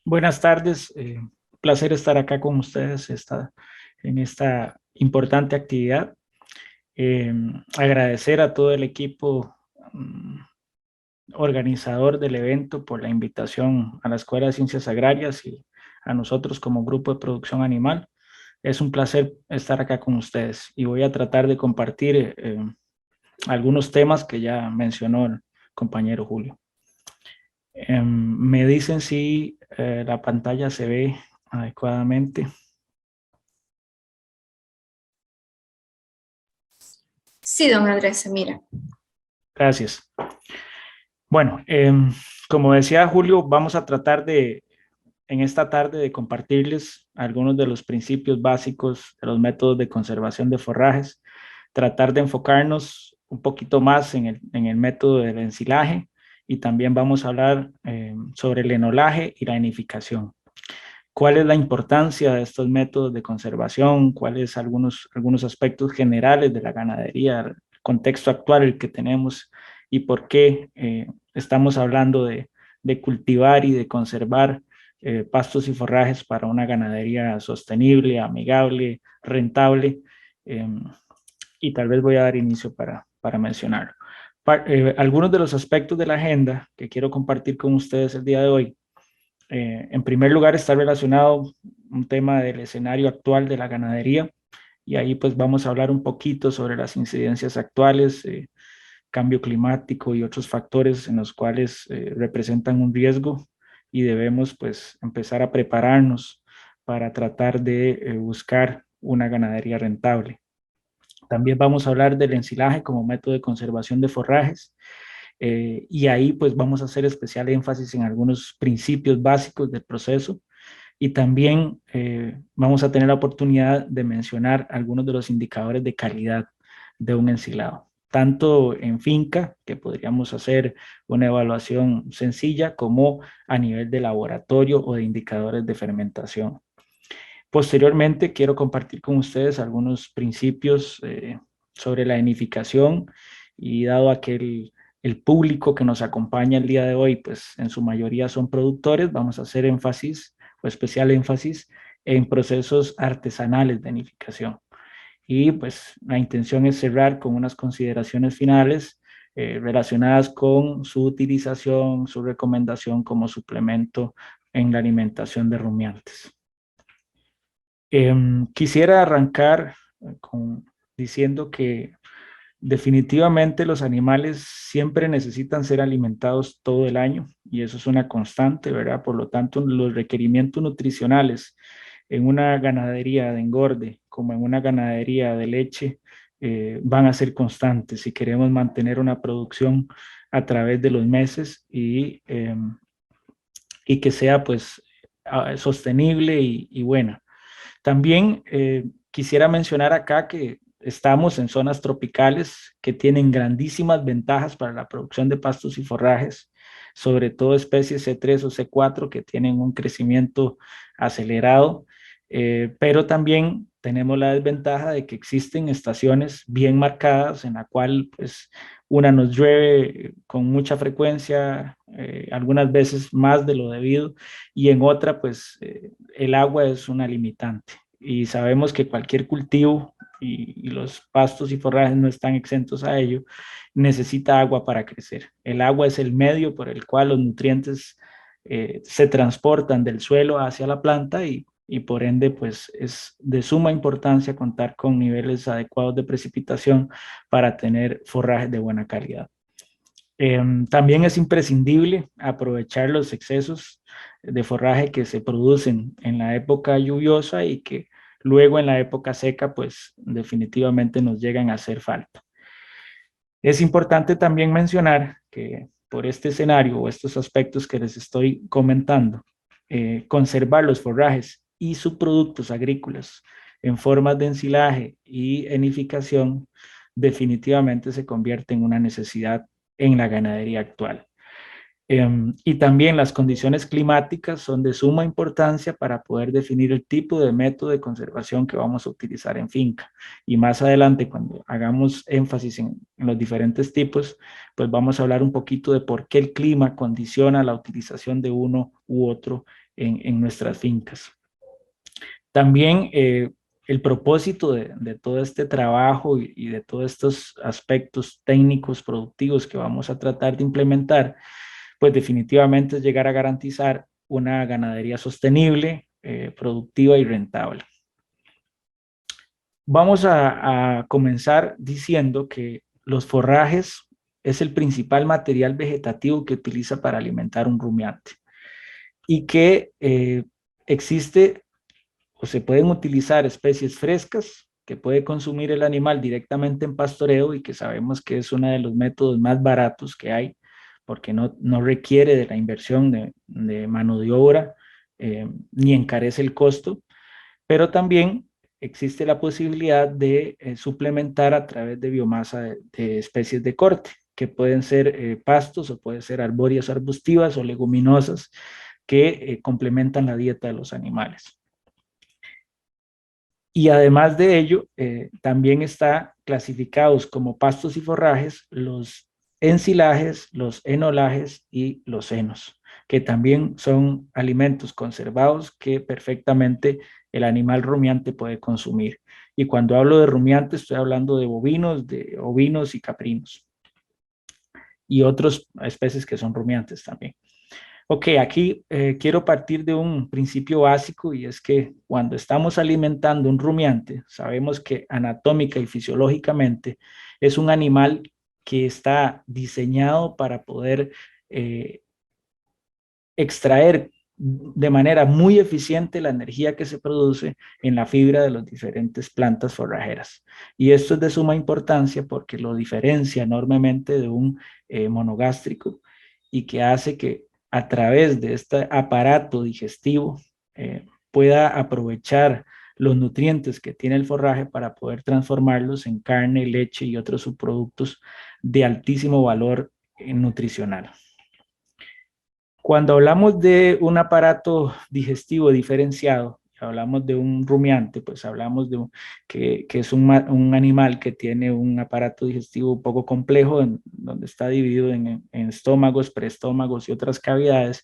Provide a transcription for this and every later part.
Buenas tardes, placer estar acá con ustedes en esta importante actividad. Eh, Agradecer a todo el equipo organizador del evento por la invitación a la Escuela de Ciencias Agrarias y a nosotros como grupo de producción animal. Es un placer estar acá con ustedes y voy a tratar de compartir algunos temas que ya mencionó el compañero Julio. Me dicen si la pantalla se ve adecuadamente. Sí, don Andrés, se mira. Gracias. Bueno, como decía Julio, vamos a tratar en esta tarde, de compartirles algunos de los principios básicos de los métodos de conservación de forrajes, tratar de enfocarnos un poquito más en el método del ensilaje y también vamos a hablar sobre el enolaje y la enificación. ¿Cuál es la importancia de estos métodos de conservación? ¿Cuáles algunos aspectos generales de la ganadería, el contexto actual el que tenemos y por qué estamos hablando de cultivar y de conservar pastos y forrajes para una ganadería sostenible, amigable, rentable? Eh, y tal vez voy a dar inicio para mencionarlo. Algunos de los aspectos de la agenda que quiero compartir con ustedes el día de hoy. En primer lugar, está relacionado un tema del escenario actual de la ganadería y ahí pues vamos a hablar un poquito sobre las incidencias actuales, cambio climático y otros factores en los cuales representan un riesgo y debemos pues empezar a prepararnos para tratar de buscar una ganadería rentable. También vamos a hablar del ensilaje como método de conservación de forrajes y ahí pues vamos a hacer especial énfasis en algunos principios básicos del proceso y también vamos a tener la oportunidad de mencionar algunos de los indicadores de calidad de un ensilado, tanto en finca, que podríamos hacer una evaluación sencilla, como a nivel de laboratorio o de indicadores de fermentación. Posteriormente, quiero compartir con ustedes algunos principios sobre la enificación y dado a que el público que nos acompaña el día de hoy, pues en su mayoría son productores, vamos a hacer énfasis o especial énfasis en procesos artesanales de enificación. Y pues la intención es cerrar con unas consideraciones finales relacionadas con su utilización, su recomendación como suplemento en la alimentación de rumiantes. Quisiera arrancar diciendo que definitivamente los animales siempre necesitan ser alimentados todo el año y eso es una constante, ¿verdad? Por lo tanto, los requerimientos nutricionales en una ganadería de engorde como en una ganadería de leche van a ser constantes si queremos mantener una producción a través de los meses y que sea pues sostenible y buena. También quisiera mencionar acá que estamos en zonas tropicales que tienen grandísimas ventajas para la producción de pastos y forrajes, sobre todo especies C3 o C4 que tienen un crecimiento acelerado, pero también tenemos la desventaja de que existen estaciones bien marcadas en la cual pues una nos llueve con mucha frecuencia, algunas veces más de lo debido, y en otra pues el agua es una limitante y sabemos que cualquier cultivo y los pastos y forrajes no están exentos a ello, necesita agua para crecer. El agua es el medio por el cual los nutrientes se transportan del suelo hacia la planta y por ende pues es de suma importancia contar con niveles adecuados de precipitación para tener forrajes de buena calidad. También es imprescindible aprovechar los excesos de forraje que se producen en la época lluviosa y que luego en la época seca, pues definitivamente nos llegan a hacer falta. Es importante también mencionar que por este escenario o estos aspectos que les estoy comentando, conservar los forrajes y subproductos agrícolas en formas de ensilaje y enificación definitivamente se convierte en una necesidad en la ganadería actual. Y también las condiciones climáticas son de suma importancia para poder definir el tipo de método de conservación que vamos a utilizar en finca. Y más adelante, cuando hagamos énfasis en los diferentes tipos, pues vamos a hablar un poquito de por qué el clima condiciona la utilización de uno u otro en nuestras fincas. También el propósito de todo este trabajo y de todos estos aspectos técnicos productivos que vamos a tratar de implementar, pues definitivamente es llegar a garantizar una ganadería sostenible, productiva y rentable. Vamos a comenzar diciendo que los forrajes es el principal material vegetativo que utiliza para alimentar un rumiante y que existe o se pueden utilizar especies frescas que puede consumir el animal directamente en pastoreo y que sabemos que es uno de los métodos más baratos que hay porque no requiere de la inversión de mano de obra ni encarece el costo, pero también existe la posibilidad de suplementar a través de biomasa de especies de corte, que pueden ser pastos o pueden ser arbóreas arbustivas o leguminosas que complementan la dieta de los animales. Y además de ello, también está clasificados como pastos y forrajes los ensilajes, los enolajes y los senos, que también son alimentos conservados que perfectamente el animal rumiante puede consumir. Y cuando hablo de rumiante, estoy hablando de bovinos, de ovinos y caprinos y otras especies que son rumiantes también. Ok, aquí quiero partir de un principio básico y es que cuando estamos alimentando un rumiante, sabemos que anatómica y fisiológicamente es un animal que está diseñado para poder eh, extraer de manera muy eficiente la energía que se produce en la fibra de las diferentes plantas forrajeras. Y esto es de suma importancia porque lo diferencia enormemente de un monogástrico y que hace que a través de este aparato digestivo pueda aprovechar los nutrientes que tiene el forraje para poder transformarlos en carne, leche y otros subproductos de altísimo valor nutricional. Cuando hablamos de un aparato digestivo diferenciado, hablamos de un rumiante, pues hablamos de que es un animal que tiene un aparato digestivo un poco complejo, donde está dividido en estómagos, preestómagos y otras cavidades,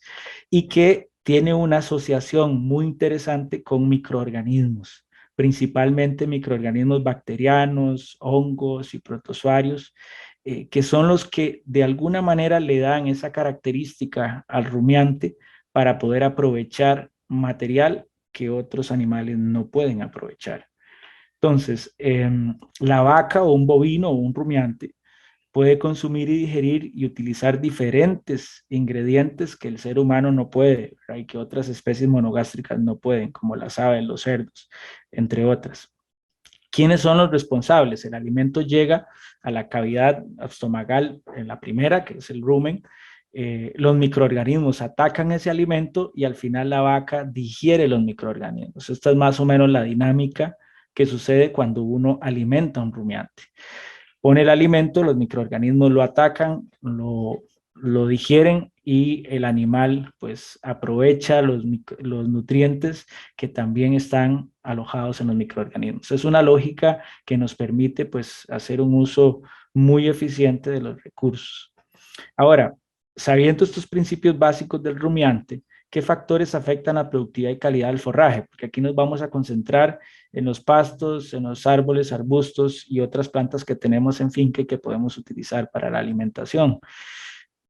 y que tiene una asociación muy interesante con microorganismos, principalmente microorganismos bacterianos, hongos y protozoarios, que son los que de alguna manera le dan esa característica al rumiante para poder aprovechar material que otros animales no pueden aprovechar. Entonces, la vaca o un bovino o un rumiante puede consumir y digerir y utilizar diferentes ingredientes que el ser humano no puede, ¿verdad? Y que otras especies monogástricas no pueden, como las aves, los cerdos, entre otras. ¿Quiénes son los responsables? El alimento llega a la cavidad estomacal en la primera, que es el rumen. Los microorganismos atacan ese alimento y al final la vaca digiere los microorganismos. Esta es más o menos la dinámica que sucede cuando uno alimenta a un rumiante. Pone el alimento, los microorganismos lo atacan, lo digieren y el animal pues aprovecha los nutrientes que también están alojados en los microorganismos. Es una lógica que nos permite pues hacer un uso muy eficiente de los recursos. Ahora, sabiendo estos principios básicos del rumiante, ¿qué factores afectan la productividad y calidad del forraje? Porque aquí nos vamos a concentrar en los pastos, en los árboles, arbustos y otras plantas que tenemos en finca y que podemos utilizar para la alimentación.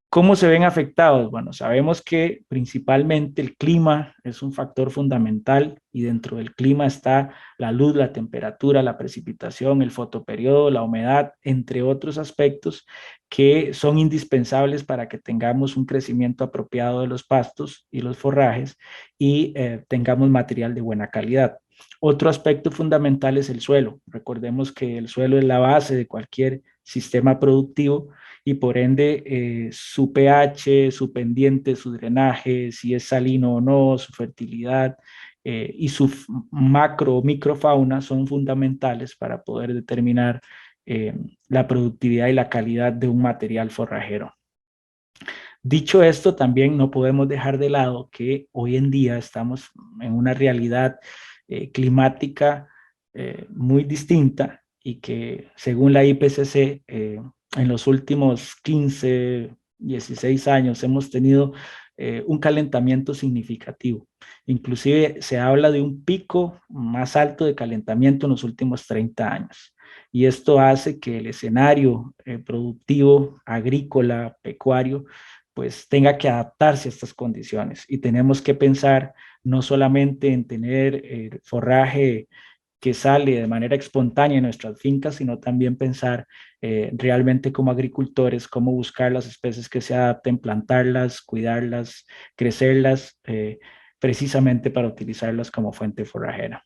¿Cómo se ven afectados? Bueno, sabemos que principalmente el clima es un factor fundamental y dentro del clima está la luz, la temperatura, la precipitación, el fotoperiodo, la humedad, entre otros aspectos que son indispensables para que tengamos un crecimiento apropiado de los pastos y los forrajes y tengamos material de buena calidad. Otro aspecto fundamental es el suelo. Recordemos que el suelo es la base de cualquier sistema productivo y por ende su pH, su pendiente, su drenaje, si es salino o no, su fertilidad y su macro o microfauna son fundamentales para poder determinar la productividad y la calidad de un material forrajero. Dicho esto, también no podemos dejar de lado que hoy en día estamos en una realidad climática muy distinta y que según la IPCC en los últimos 15, 16 años hemos tenido un calentamiento significativo. Inclusive se habla de un pico más alto de calentamiento en los últimos 30 años. Y esto hace que el escenario productivo, agrícola, pecuario, pues tenga que adaptarse a estas condiciones. Y tenemos que pensar no solamente en tener forraje que sale de manera espontánea en nuestras fincas, sino también pensar realmente como agricultores, cómo buscar las especies que se adapten, plantarlas, cuidarlas, crecerlas, precisamente para utilizarlas como fuente forrajera.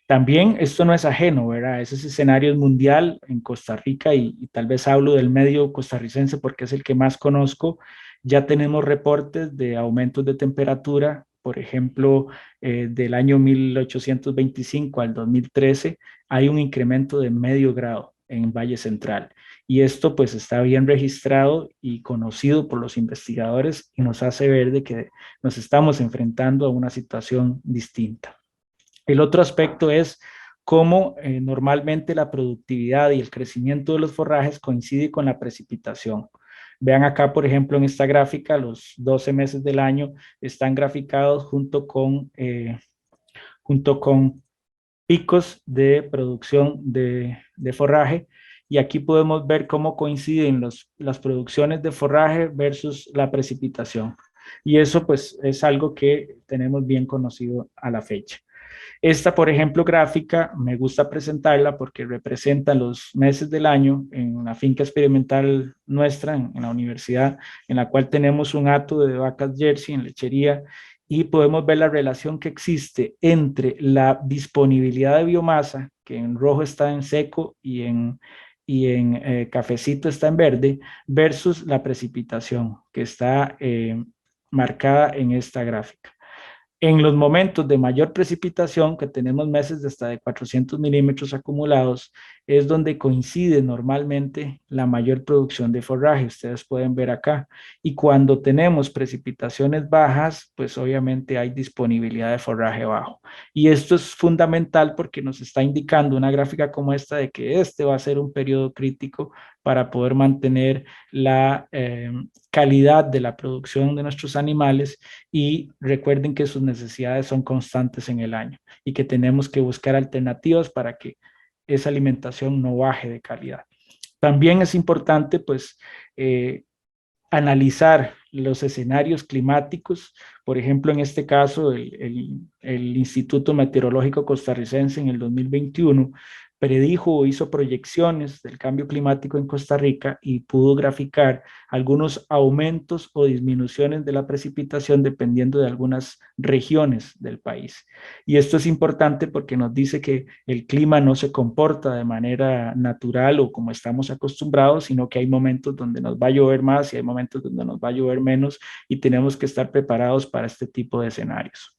También esto no es ajeno, ¿verdad? Ese escenario es mundial en Costa Rica y tal vez hablo del medio costarricense porque es el que más conozco. Ya tenemos reportes de aumentos de temperatura, por ejemplo, del año 1825 al 2013 hay un incremento de medio grado en Valle Central. Y esto pues está bien registrado y conocido por los investigadores y nos hace ver de que nos estamos enfrentando a una situación distinta. El otro aspecto es cómo normalmente la productividad y el crecimiento de los forrajes coincide con la precipitación. Vean acá, por ejemplo, en esta gráfica, los 12 meses del año están graficados junto con picos de producción de forraje. Y aquí podemos ver cómo coinciden las producciones de forraje versus la precipitación. Y eso pues es algo que tenemos bien conocido a la fecha. Esta, por ejemplo, gráfica, me gusta presentarla porque representa los meses del año en la finca experimental nuestra, en la universidad, en la cual tenemos un hato de vacas Jersey en lechería y podemos ver la relación que existe entre la disponibilidad de biomasa, que en rojo está en seco y en cafecito está en verde, versus la precipitación, que está marcada en esta gráfica. En los momentos de mayor precipitación, que tenemos meses de hasta de 400 milímetros acumulados, es donde coincide normalmente la mayor producción de forraje. Ustedes pueden ver acá. Y cuando tenemos precipitaciones bajas, pues obviamente hay disponibilidad de forraje bajo. Y esto es fundamental porque nos está indicando una gráfica como esta de que este va a ser un periodo crítico para poder mantener la calidad de la producción de nuestros animales y recuerden que sus necesidades son constantes en el año y que tenemos que buscar alternativas para que esa alimentación no baje de calidad. También es importante pues analizar los escenarios climáticos, por ejemplo, en este caso, el Instituto Meteorológico Costarricense en el 2021 predijo o hizo proyecciones del cambio climático en Costa Rica y pudo graficar algunos aumentos o disminuciones de la precipitación dependiendo de algunas regiones del país. Y esto es importante porque nos dice que el clima no se comporta de manera natural o como estamos acostumbrados, sino que hay momentos donde nos va a llover más y hay momentos donde nos va a llover menos y tenemos que estar preparados para este tipo de escenarios.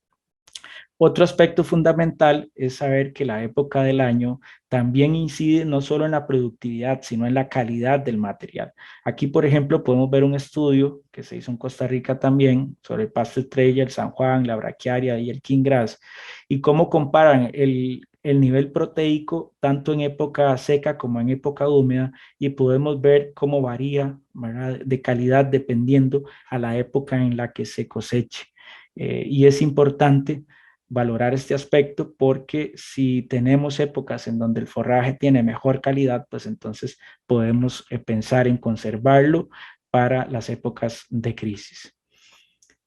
Otro aspecto fundamental es saber que la época del año también incide no solo en la productividad, sino en la calidad del material. Aquí, por ejemplo, podemos ver un estudio que se hizo en Costa Rica también sobre el pasto estrella, el San Juan, la braquiaria y el Kinggrass, y cómo comparan el nivel proteico tanto en época seca como en época húmeda y podemos ver cómo varía, ¿verdad?, de calidad dependiendo a la época en la que se coseche. Y es importante valorar este aspecto porque si tenemos épocas en donde el forraje tiene mejor calidad, pues entonces podemos pensar en conservarlo para las épocas de crisis.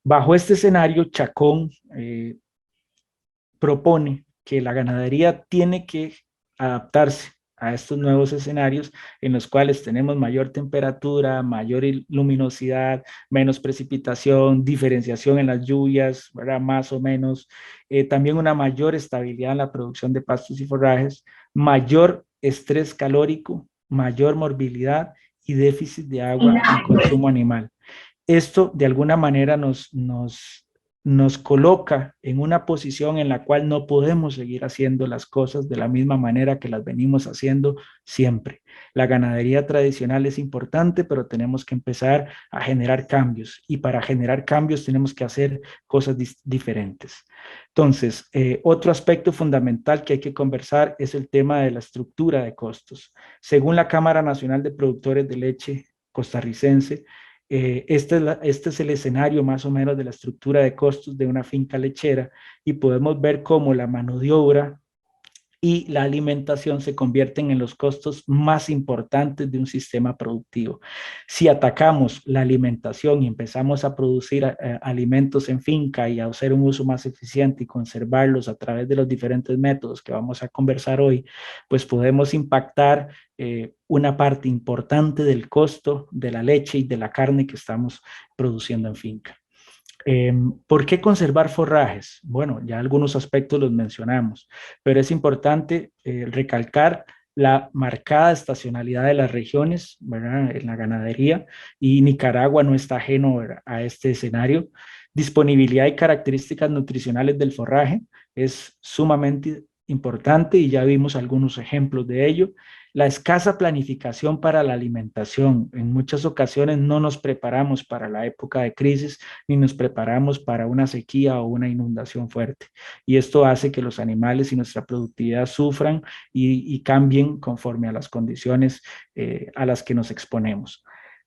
Bajo este escenario, Chacón propone que la ganadería tiene que adaptarse a estos nuevos escenarios en los cuales tenemos mayor temperatura, mayor luminosidad, menos precipitación, diferenciación en las lluvias, ¿verdad?, más o menos, también una mayor estabilidad en la producción de pastos y forrajes, mayor estrés calórico, mayor morbilidad y déficit de agua en consumo animal. Esto de alguna manera nos coloca en una posición en la cual no podemos seguir haciendo las cosas de la misma manera que las venimos haciendo siempre. La ganadería tradicional es importante, pero tenemos que empezar a generar cambios y para generar cambios tenemos que hacer cosas diferentes. Entonces, otro aspecto fundamental que hay que conversar es el tema de la estructura de costos. Según la Cámara Nacional de Productores de Leche costarricense, Este es el escenario más o menos de la estructura de costos de una finca lechera y podemos ver cómo la mano de obra y la alimentación se convierten en los costos más importantes de un sistema productivo. Si atacamos la alimentación y empezamos a producir alimentos en finca y a hacer un uso más eficiente y conservarlos a través de los diferentes métodos que vamos a conversar hoy, pues podemos impactar una parte importante del costo de la leche y de la carne que estamos produciendo en finca. ¿Por qué conservar forrajes? Bueno, ya algunos aspectos los mencionamos, pero es importante recalcar la marcada estacionalidad de las regiones, ¿verdad? En la ganadería, y Nicaragua no está ajeno, ¿verdad?, a este escenario. Disponibilidad y características nutricionales del forraje es sumamente importante y ya vimos algunos ejemplos de ello. La escasa planificación para la alimentación. En muchas ocasiones no nos preparamos para la época de crisis ni nos preparamos para una sequía o una inundación fuerte. Y esto hace que los animales y nuestra productividad sufran y cambien conforme a las condiciones a las que nos exponemos.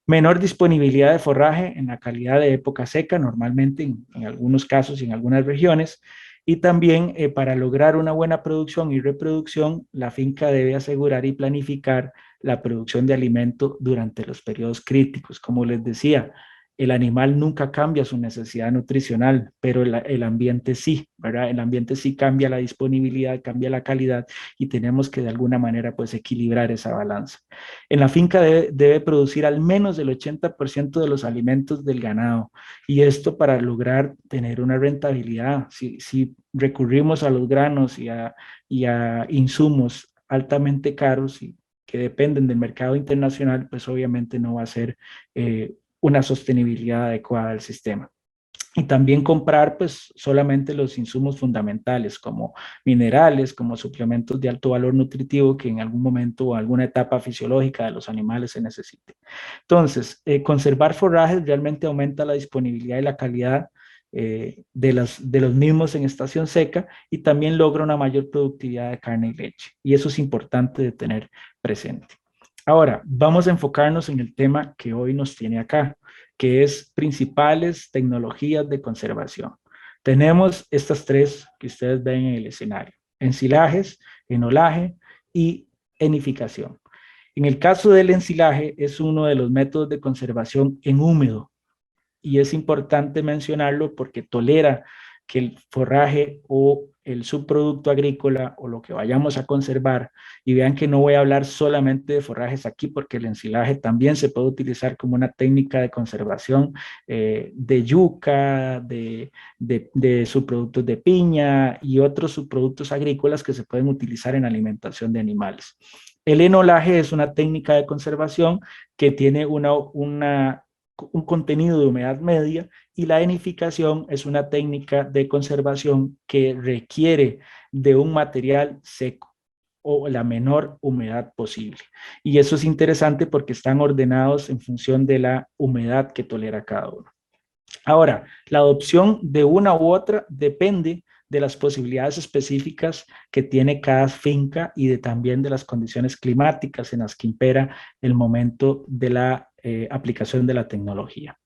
Menor disponibilidad de forraje en la calidad de época seca, normalmente en algunos casos y en algunas regiones. Y también para lograr una buena producción y reproducción, la finca debe asegurar y planificar la producción de alimento durante los periodos críticos. Como les decía, el animal nunca cambia su necesidad nutricional, pero el ambiente sí, ¿verdad? El ambiente sí cambia la disponibilidad, cambia la calidad y tenemos que de alguna manera pues equilibrar esa balanza. En la finca debe producir al menos el 80% de los alimentos del ganado y esto para lograr tener una rentabilidad. Si recurrimos a los granos y a insumos altamente caros y que dependen del mercado internacional, pues obviamente no va a ser una sostenibilidad adecuada del sistema. Y también comprar pues solamente los insumos fundamentales como minerales, como suplementos de alto valor nutritivo que en algún momento o alguna etapa fisiológica de los animales se necesite. Entonces, conservar forrajes realmente aumenta la disponibilidad y la calidad de los mismos en estación seca y también logra una mayor productividad de carne y leche. Y eso es importante de tener presente. Ahora, vamos a enfocarnos en el tema que hoy nos tiene acá, que es principales tecnologías de conservación. Tenemos estas tres que ustedes ven en el escenario: ensilajes, enolaje y enificación. En el caso del ensilaje, es uno de los métodos de conservación en húmedo y es importante mencionarlo porque tolera que el forraje o el subproducto agrícola o lo que vayamos a conservar, y vean que no voy a hablar solamente de forrajes aquí porque el ensilaje también se puede utilizar como una técnica de conservación de yuca, de subproductos de piña y otros subproductos agrícolas que se pueden utilizar en alimentación de animales. El enolaje es una técnica de conservación que tiene un contenido de humedad media y la enificación es una técnica de conservación que requiere de un material seco o la menor humedad posible. Y eso es interesante porque están ordenados en función de la humedad que tolera cada uno. Ahora, la adopción de una u otra depende de las posibilidades específicas que tiene cada finca y también de las condiciones climáticas en las que impera el momento de la aplicación de la tecnología.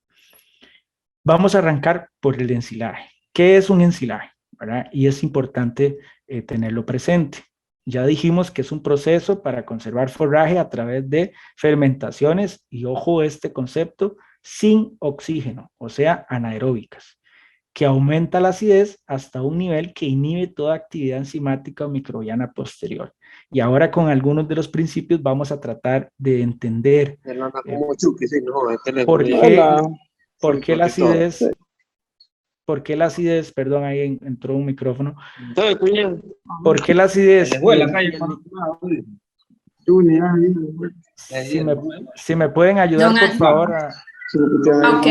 Vamos a arrancar por el ensilaje. ¿Qué es un ensilaje? ¿Verdad? Y es importante tenerlo presente. Ya dijimos que es un proceso para conservar forraje a través de fermentaciones y ojo este concepto, sin oxígeno, o sea, anaeróbicas, que aumenta la acidez hasta un nivel que inhibe toda actividad enzimática o microbiana posterior. Y ahora con algunos de los principios vamos a tratar de entender por qué, por qué la acidez, por qué la acidez, perdón, ahí entró un micrófono, por qué la acidez si me pueden ayudar Don por Ángel. favor Ok.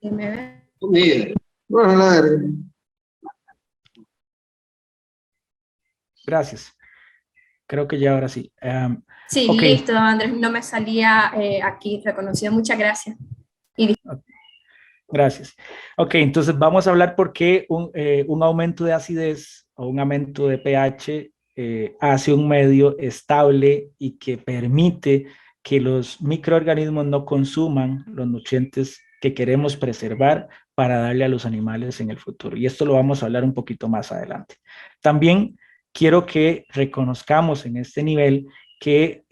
Dime ver. Gracias. Creo que ya ahora sí. Sí, Ok. listo, Andrés. No me salía aquí reconocido. Muchas gracias. Gracias. Ok, entonces vamos a hablar por qué un aumento de acidez o un aumento de pH hace un medio estable y que permite que los microorganismos no consuman los nutrientes que queremos preservar para darle a los animales en el futuro. Y esto lo vamos a hablar un poquito más adelante. También quiero que reconozcamos en este nivel que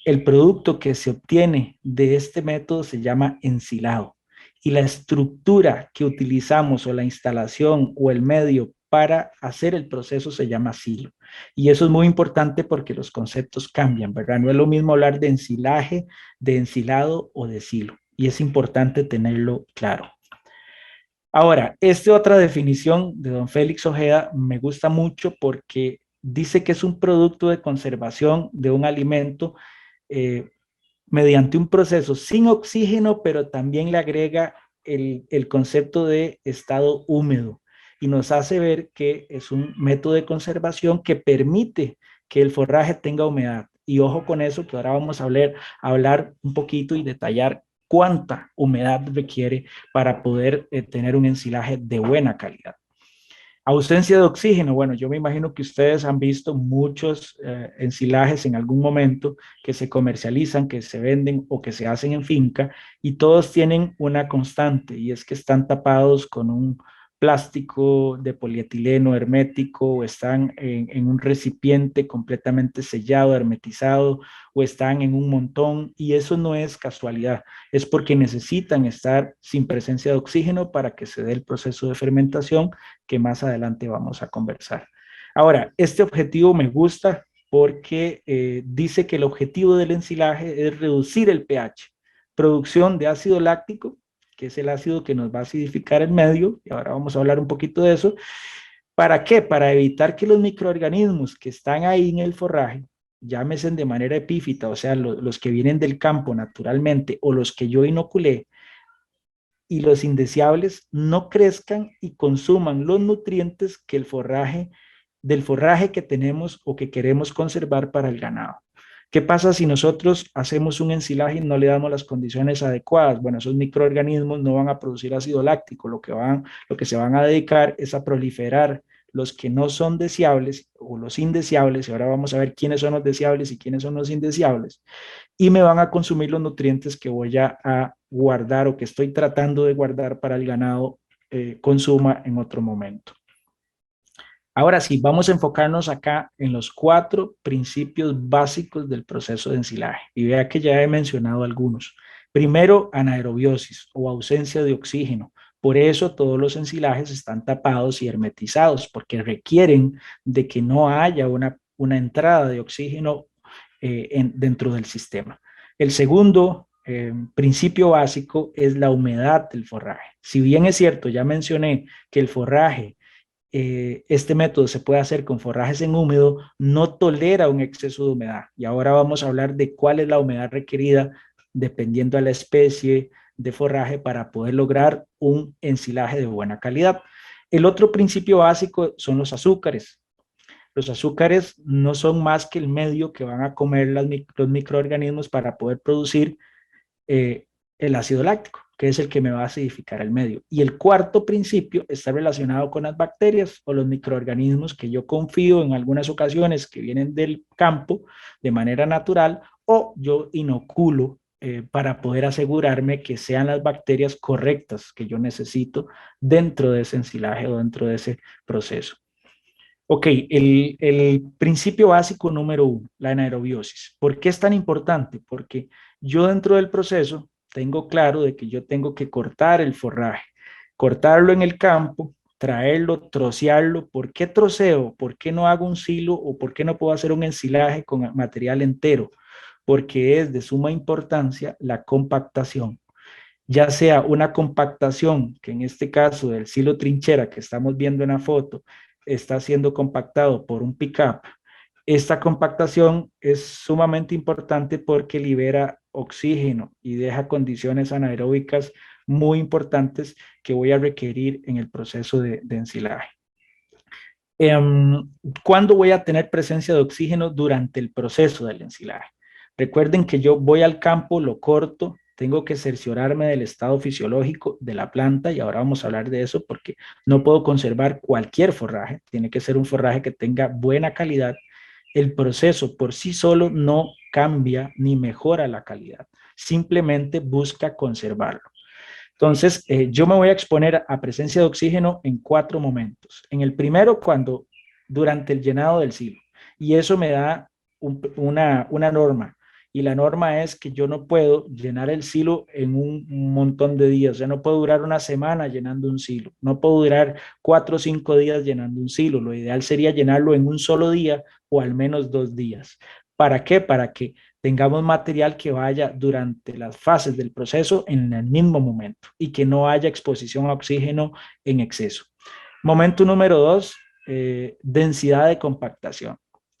el producto que se obtiene de este método se llama ensilado y la estructura que utilizamos o la instalación o el medio para hacer el proceso se llama silo. Y eso es muy importante porque los conceptos cambian, ¿verdad? No es lo mismo hablar de ensilaje, de ensilado o de silo. Y es importante tenerlo claro. Ahora, esta otra definición de don Félix Ojeda me gusta mucho porque dice que es un producto de conservación de un alimento mediante un proceso sin oxígeno, pero también le agrega el concepto de estado húmedo y nos hace ver que es un método de conservación que permite que el forraje tenga humedad. Y ojo con eso, que ahora vamos a hablar un poquito y detallar cuánta humedad requiere para poder tener un ensilaje de buena calidad. Ausencia de oxígeno. Bueno, yo me imagino que ustedes han visto muchos ensilajes en algún momento que se comercializan, que se venden o que se hacen en finca y todos tienen una constante y es que están tapados con un plástico de polietileno hermético o están en un recipiente completamente sellado, hermetizado o están en un montón y eso no es casualidad, es porque necesitan estar sin presencia de oxígeno para que se dé el proceso de fermentación que más adelante vamos a conversar. Ahora, este objetivo me gusta porque dice que el objetivo del ensilaje es reducir el pH, producción de ácido láctico, que es el ácido que nos va a acidificar el medio, y ahora vamos a hablar un poquito de eso. ¿Para qué? Para evitar que los microorganismos que están ahí en el forraje, llámese de manera epífita, o sea, los que vienen del campo naturalmente, o los que yo inoculé, y los indeseables no crezcan y consuman los nutrientes que del forraje que tenemos o que queremos conservar para el ganado. ¿Qué pasa si nosotros hacemos un ensilaje y no le damos las condiciones adecuadas? Bueno, esos microorganismos no van a producir ácido láctico, lo que se van a dedicar es a proliferar los que no son deseables o los indeseables, y ahora vamos a ver quiénes son los deseables y quiénes son los indeseables, y me van a consumir los nutrientes que voy a guardar o que estoy tratando de guardar para el ganado consuma en otro momento. Ahora sí, vamos a enfocarnos acá en los 4 principios básicos del proceso de ensilaje. Y vea que ya he mencionado algunos. Primero, anaerobiosis o ausencia de oxígeno. Por eso todos los ensilajes están tapados y hermetizados, porque requieren de que no haya una entrada de oxígeno dentro del sistema. El segundo principio básico es la humedad del forraje. Si bien es cierto, ya mencioné que el forraje este método se puede hacer con forrajes en húmedo, no tolera un exceso de humedad. Y ahora vamos a hablar de cuál es la humedad requerida dependiendo de la especie de forraje para poder lograr un ensilaje de buena calidad. El otro principio básico son los azúcares. Los azúcares no son más que el medio que van a comer los microorganismos para poder producir el ácido láctico, que es el que me va a acidificar el medio. Y el cuarto principio está relacionado con las bacterias o los microorganismos que yo confío en algunas ocasiones que vienen del campo de manera natural o yo inoculo para poder asegurarme que sean las bacterias correctas que yo necesito dentro de ese ensilaje o dentro de ese proceso. Ok, el principio básico número 1, la anaerobiosis. ¿Por qué es tan importante? Porque yo dentro del proceso tengo claro de que yo tengo que cortar el forraje, cortarlo en el campo, traerlo, trocearlo. ¿Por qué troceo? ¿Por qué no hago un silo o por qué no puedo hacer un ensilaje con material entero? Porque es de suma importancia la compactación, ya sea una compactación, que en este caso del silo trinchera que estamos viendo en la foto, está siendo compactado por un pickup. Esta compactación es sumamente importante porque libera oxígeno y deja condiciones anaeróbicas muy importantes que voy a requerir en el proceso de ensilaje. ¿Cuándo voy a tener presencia de oxígeno? Durante el proceso del ensilaje. Recuerden que yo voy al campo, lo corto, tengo que cerciorarme del estado fisiológico de la planta y ahora vamos a hablar de eso porque no puedo conservar cualquier forraje, tiene que ser un forraje que tenga buena calidad El proceso por sí solo no cambia ni mejora la calidad, simplemente busca conservarlo. Entonces, yo me voy a exponer a presencia de oxígeno en 4 momentos. En el primero, durante el llenado del silo. Y eso me da una norma. Y la norma es que yo no puedo llenar el silo en un montón de días. O sea, no puedo durar una semana llenando un silo. No puedo durar 4 o 5 días llenando un silo. Lo ideal sería llenarlo en un solo día o al menos 2 días. ¿Para qué? Para que tengamos material que vaya durante las fases del proceso en el mismo momento y que no haya exposición a oxígeno en exceso. Momento número 2, densidad de compactación.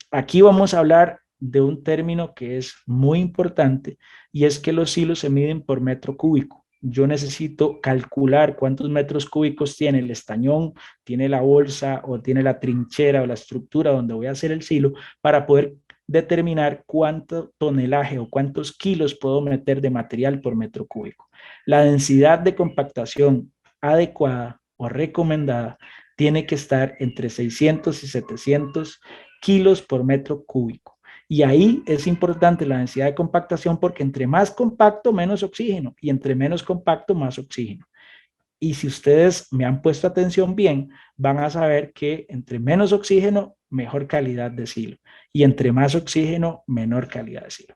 Aquí vamos a hablar de un término que es muy importante y es que los silos se miden por metro cúbico. Yo necesito calcular cuántos metros cúbicos tiene el estañón, tiene la bolsa o tiene la trinchera o la estructura donde voy a hacer el silo para poder determinar cuánto tonelaje o cuántos kilos puedo meter de material por metro cúbico. La densidad de compactación adecuada o recomendada tiene que estar entre 600 y 700 kilos por metro cúbico. Y ahí es importante la densidad de compactación porque entre más compacto, menos oxígeno y entre menos compacto, más oxígeno. Y si ustedes me han puesto atención bien, van a saber que entre menos oxígeno, mejor calidad de silo. Y entre más oxígeno, menor calidad de silo.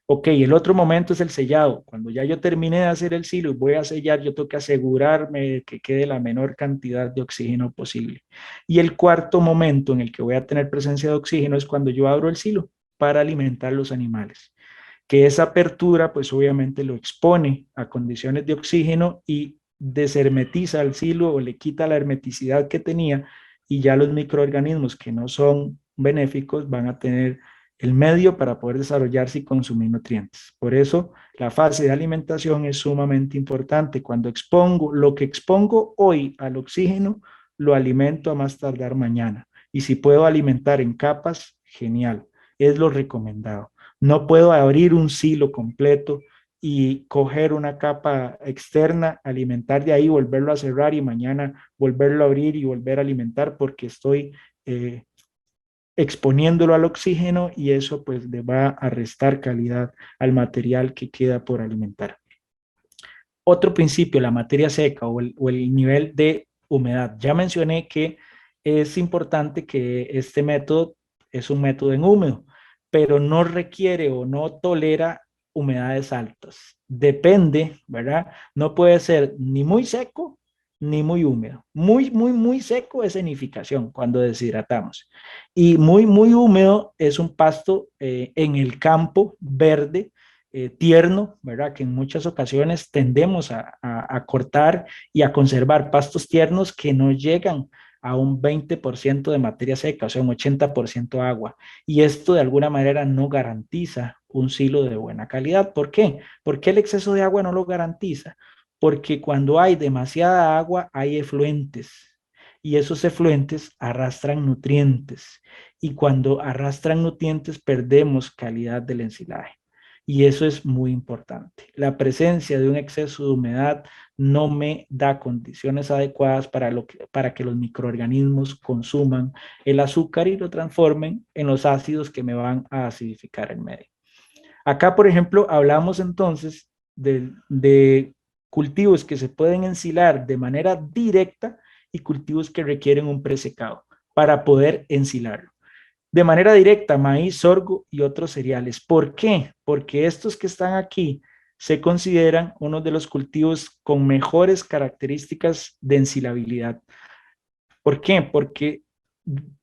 Ok, el otro momento es el sellado. Cuando ya yo terminé de hacer el silo y voy a sellar, yo tengo que asegurarme de que quede la menor cantidad de oxígeno posible. Y el cuarto momento en el que voy a tener presencia de oxígeno es cuando yo abro el silo para alimentar los animales. Que esa apertura, pues obviamente lo expone a condiciones de oxígeno y deshermetiza el silo o le quita la hermeticidad que tenía y ya los microorganismos que no son benéficos van a tener el medio para poder desarrollarse y consumir nutrientes. Por eso la fase de alimentación es sumamente importante. Cuando expongo lo que expongo hoy al oxígeno, lo alimento a más tardar mañana. Y si puedo alimentar en capas, genial. Es lo recomendado. No puedo abrir un silo completo y coger una capa externa, alimentar de ahí, volverlo a cerrar y mañana volverlo a abrir y volver a alimentar porque estoy exponiéndolo al oxígeno y eso pues le va a restar calidad al material que queda por alimentar. Otro principio, la materia seca o el nivel de humedad. Ya mencioné que es importante que este método es un método en húmedo, pero no requiere o no tolera humedades altas. Depende, ¿verdad? No puede ser ni muy seco ni muy húmedo. Muy seco es enificación cuando deshidratamos. Y muy húmedo es un pasto en el campo verde tierno, ¿verdad? Que en muchas ocasiones tendemos a cortar y a conservar pastos tiernos que no llegan a un 20% de materia seca, o sea, un 80% agua. Y esto de alguna manera no garantiza un silo de buena calidad. ¿Por qué? Porque el exceso de agua no lo garantiza. Porque cuando hay demasiada agua, hay efluentes. Y esos efluentes arrastran nutrientes. Y cuando arrastran nutrientes, perdemos calidad del ensilaje. Y eso es muy importante. La presencia de un exceso de humedad no me da condiciones adecuadas para que los microorganismos consuman el azúcar y lo transformen en los ácidos que me van a acidificar el medio. Acá, por ejemplo, hablamos entonces de cultivos que se pueden ensilar de manera directa y cultivos que requieren un presecado para poder ensilarlo de manera directa maíz, sorgo y otros cereales. ¿Por qué? Porque estos que están aquí se consideran uno de los cultivos con mejores características de ensilabilidad. ¿Por qué? Porque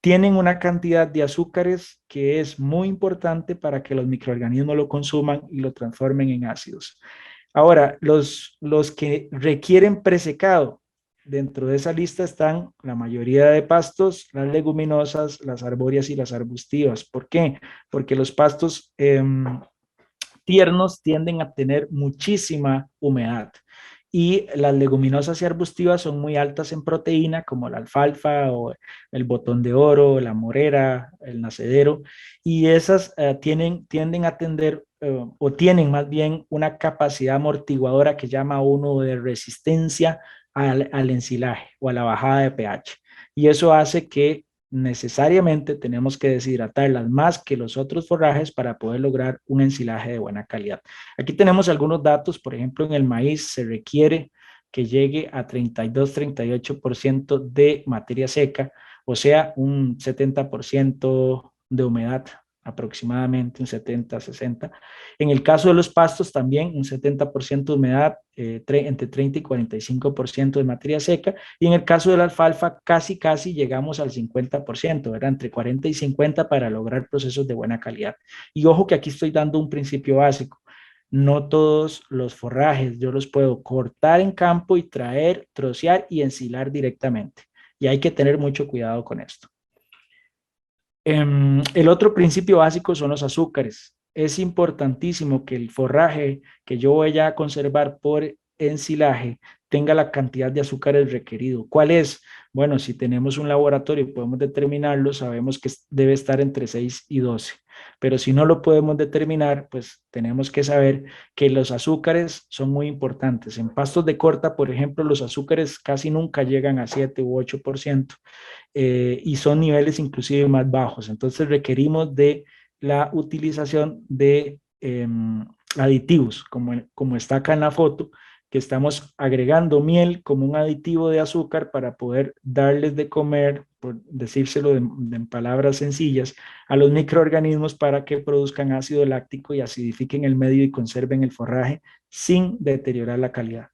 tienen una cantidad de azúcares que es muy importante para que los microorganismos lo consuman y lo transformen en ácidos. Ahora, los que requieren presecado, dentro de esa lista están la mayoría de pastos, las leguminosas, las arbóreas y las arbustivas. ¿Por qué? Porque los pastos tiernos tienden a tener muchísima humedad y las leguminosas y arbustivas son muy altas en proteína, como la alfalfa o el botón de oro, la morera, el nacedero, y esas tienden a tender o tienen más bien una capacidad amortiguadora que llama uno de resistencia al ensilaje o a la bajada de pH. Y eso hace que necesariamente tenemos que deshidratarlas más que los otros forrajes para poder lograr un ensilaje de buena calidad. Aquí tenemos algunos datos, por ejemplo, en el maíz se requiere que llegue a 32-38% de materia seca, o sea, un 70% de humedad, aproximadamente un 70-60. En el caso de los pastos también un 70% de humedad, entre 30 y 45% de materia seca, y en el caso de la alfalfa casi llegamos al 50%, ¿verdad? Entre 40 y 50 para lograr procesos de buena calidad. Y ojo que aquí estoy dando un principio básico. No todos los forrajes yo los puedo cortar en campo y traer, trocear y ensilar directamente. Y hay que tener mucho cuidado con esto. El otro principio básico son los azúcares. Es importantísimo que el forraje que yo voy a conservar por ensilaje tenga la cantidad de azúcares requerido. ¿Cuál es? Bueno, si tenemos un laboratorio y podemos determinarlo, sabemos que debe estar entre 6 y 12. Pero si no lo podemos determinar, pues tenemos que saber que los azúcares son muy importantes. En pastos de corta, por ejemplo, los azúcares casi nunca llegan a 7 u 8%, y son niveles inclusive más bajos. Entonces requerimos de la utilización de aditivos, como está acá en la foto, que estamos agregando miel como un aditivo de azúcar para poder darles de comer, por decírselo en palabras sencillas, a los microorganismos para que produzcan ácido láctico y acidifiquen el medio y conserven el forraje sin deteriorar la calidad.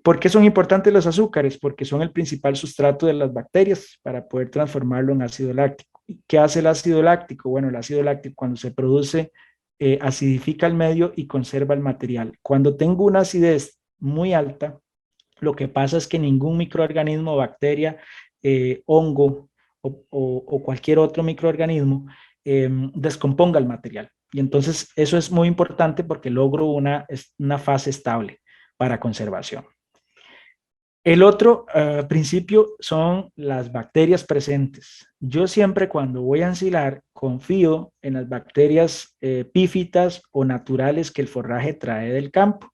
¿Por qué son importantes los azúcares? Porque son el principal sustrato de las bacterias para poder transformarlo en ácido láctico. ¿Qué hace el ácido láctico? Bueno, el ácido láctico cuando se produce acidifica el medio y conserva el material. Cuando tengo una acidez muy alta, lo que pasa es que ningún microorganismo, bacteria, hongo o cualquier otro microorganismo descomponga el material. Y entonces eso es muy importante porque logro una fase estable para conservación. El otro principio son las bacterias presentes. Yo siempre cuando voy a ensilar confío en las bacterias epífitas o naturales que el forraje trae del campo.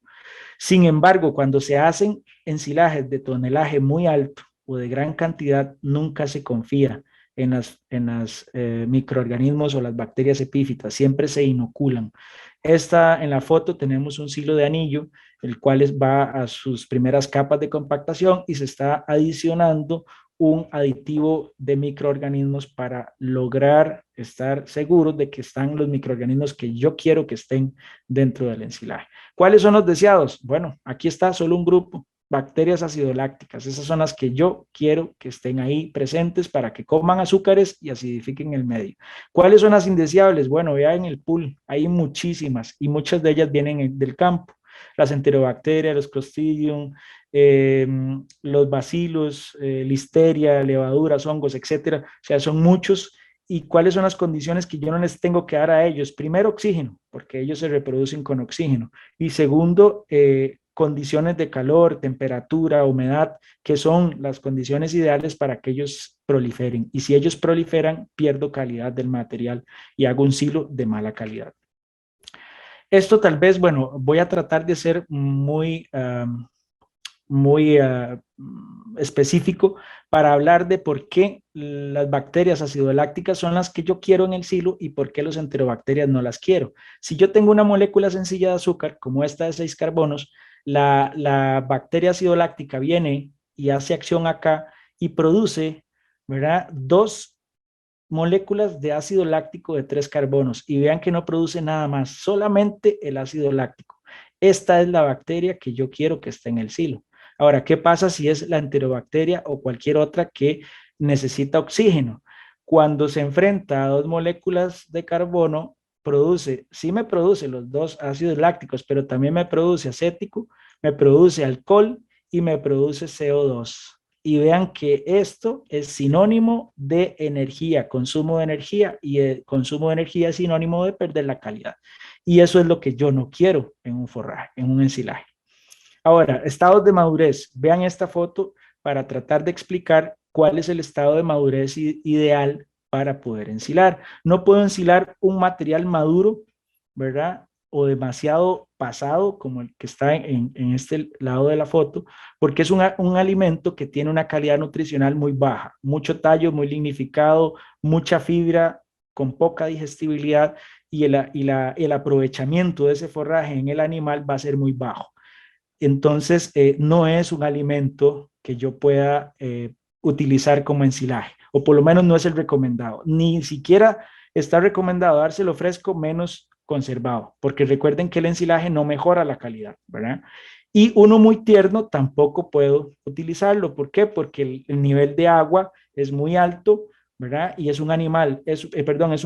Sin embargo, cuando se hacen ensilajes de tonelaje muy alto o de gran cantidad, nunca se confía en las microorganismos o las bacterias epífitas, siempre se inoculan. En la foto tenemos un silo de anillo, el cual va a sus primeras capas de compactación y se está adicionando un aditivo de microorganismos para lograr estar seguros de que están los microorganismos que yo quiero que estén dentro del ensilaje. ¿Cuáles son los deseados? Bueno, aquí está solo un grupo, bacterias acidolácticas. Esas son las que yo quiero que estén ahí presentes para que coman azúcares y acidifiquen el medio. ¿Cuáles son las indeseables? Bueno, vean en el pool, hay muchísimas y muchas de ellas vienen del campo. Las enterobacterias, los clostridium, los bacilos, listeria, levaduras, hongos, etcétera. O sea, son muchos. ¿Y cuáles son las condiciones que yo no les tengo que dar a ellos? Primero, oxígeno, porque ellos se reproducen con oxígeno. Y segundo, condiciones de calor, temperatura, humedad, que son las condiciones ideales para que ellos proliferen. Y si ellos proliferan, pierdo calidad del material y hago un silo de mala calidad. Esto tal vez, bueno, voy a tratar de ser muy específico para hablar de por qué las bacterias acidolácticas son las que yo quiero en el silo y por qué los enterobacterias no las quiero. Si yo tengo una molécula sencilla de azúcar, como esta de 6 carbonos, la bacteria acidoláctica viene y hace acción acá y produce, ¿verdad? 2 moléculas de ácido láctico de 3 carbonos y vean que no produce nada más, solamente el ácido láctico. Esta es la bacteria que yo quiero que esté en el silo. Ahora, ¿qué pasa si es la enterobacteria o cualquier otra que necesita oxígeno? Cuando se enfrenta a 2 moléculas de carbono, sí me produce los 2 ácidos lácticos, pero también me produce acético, me produce alcohol y me produce CO2. Y vean que esto es sinónimo de energía, consumo de energía, y el consumo de energía es sinónimo de perder la calidad. Y eso es lo que yo no quiero en un forraje, en un ensilaje. Ahora, estados de madurez. Vean esta foto para tratar de explicar cuál es el estado de madurez ideal para poder ensilar. No puedo ensilar un material maduro, ¿verdad? o demasiado pasado, como el que está en este lado de la foto, porque es un alimento que tiene una calidad nutricional muy baja, mucho tallo, muy lignificado, mucha fibra, con poca digestibilidad y el aprovechamiento de ese forraje en el animal va a ser muy bajo. Entonces, no es un alimento que yo pueda utilizar como ensilaje, o por lo menos no es el recomendado. Ni siquiera está recomendado dárselo fresco, menos conservado, porque recuerden que el ensilaje no mejora la calidad, ¿verdad? Y uno muy tierno tampoco puedo utilizarlo. ¿Por qué? Porque el nivel de agua es muy alto, ¿verdad? Y es un animal, perdón, es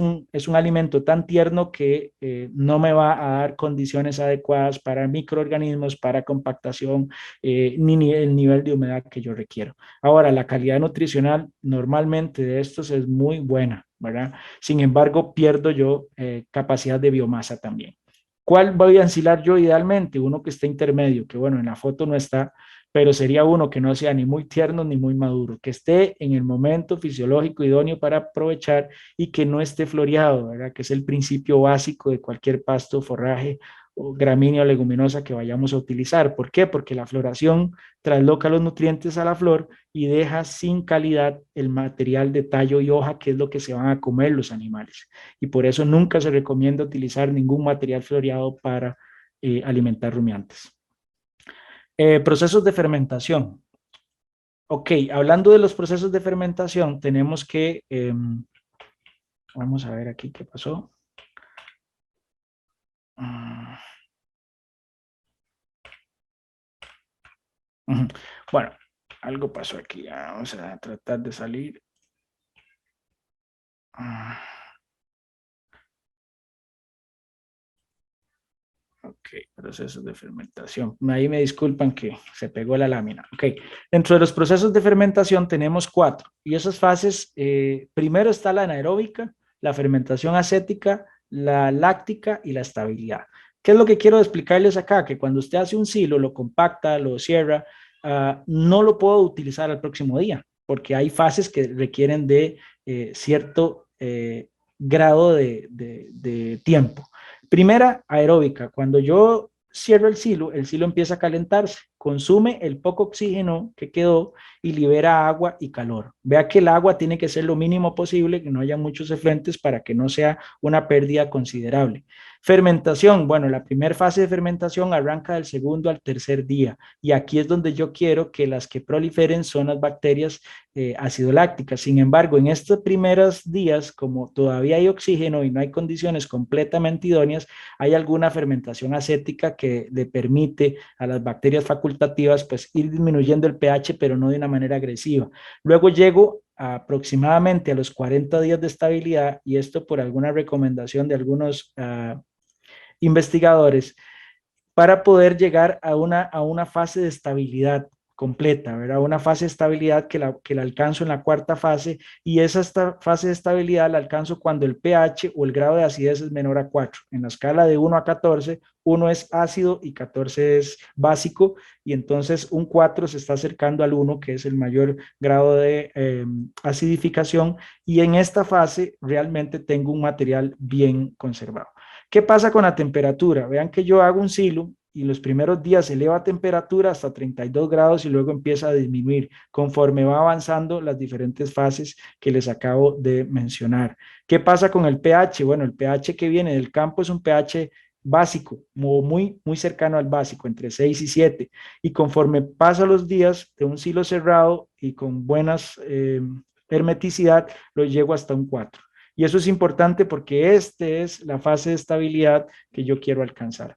un alimento tan tierno que no me va a dar condiciones adecuadas para microorganismos, para compactación, ni el nivel de humedad que yo requiero. Ahora, la calidad nutricional normalmente de estos es muy buena, ¿verdad? Sin embargo, pierdo yo capacidad de biomasa también. ¿Cuál voy a ensilar yo idealmente? Uno que esté intermedio, que bueno, en la foto no está, pero sería uno que no sea ni muy tierno ni muy maduro, que esté en el momento fisiológico idóneo para aprovechar y que no esté floreado, ¿verdad? Que es el principio básico de cualquier pasto, forraje o gramínea o leguminosa que vayamos a utilizar. ¿Por qué? Porque la floración trasloca los nutrientes a la flor y deja sin calidad el material de tallo y hoja, que es lo que se van a comer los animales. Y por eso nunca se recomienda utilizar ningún material floreado para alimentar rumiantes. Procesos de fermentación. Ok, hablando de los procesos de fermentación, tenemos que, vamos a ver aquí qué pasó. Bueno, algo pasó aquí, vamos a tratar de salir. Ok, procesos de fermentación. Ahí me disculpan que se pegó la lámina. Ok, dentro de los procesos de fermentación tenemos 4 y esas fases, primero está la anaeróbica, la fermentación acética, la láctica y la estabilidad. ¿Qué es lo que quiero explicarles acá? Que cuando usted hace un silo, lo compacta, lo cierra, no lo puedo utilizar al próximo día porque hay fases que requieren de cierto grado de tiempo. Primera, aeróbica. Cuando yo cierro el silo empieza a calentarse, consume el poco oxígeno que quedó y libera agua y calor. Vea que el agua tiene que ser lo mínimo posible, que no haya muchos efluentes para que no sea una pérdida considerable. Fermentación, bueno, la primera fase de fermentación arranca del segundo al tercer día y aquí es donde yo quiero que las que proliferen son las bacterias acidolácticas. Sin embargo, en estos primeros días, como todavía hay oxígeno y no hay condiciones completamente idóneas, hay alguna fermentación acética que le permite a las bacterias facultativas pues ir disminuyendo el pH, pero no de una manera agresiva. Luego llego aproximadamente a los 40 días de estabilidad y esto por alguna recomendación de algunos investigadores para poder llegar a una fase de estabilidad completa, ¿verdad? Una fase de estabilidad que la alcanzo en la cuarta fase y fase de estabilidad la alcanzo cuando el pH o el grado de acidez es menor a 4. En la escala de 1 a 14, 1 es ácido y 14 es básico y entonces un 4 se está acercando al 1, que es el mayor grado de acidificación y en esta fase realmente tengo un material bien conservado. ¿Qué pasa con la temperatura? Vean que yo hago un silo y los primeros días se eleva a temperatura hasta 32 grados y luego empieza a disminuir conforme va avanzando las diferentes fases que les acabo de mencionar. ¿Qué pasa con el pH? Bueno, el pH que viene del campo es un pH básico, muy, muy cercano al básico, entre 6 y 7. Y conforme pasan los días de un silo cerrado y con buenas hermeticidad, lo llego hasta un 4. Y eso es importante porque esta es la fase de estabilidad que yo quiero alcanzar.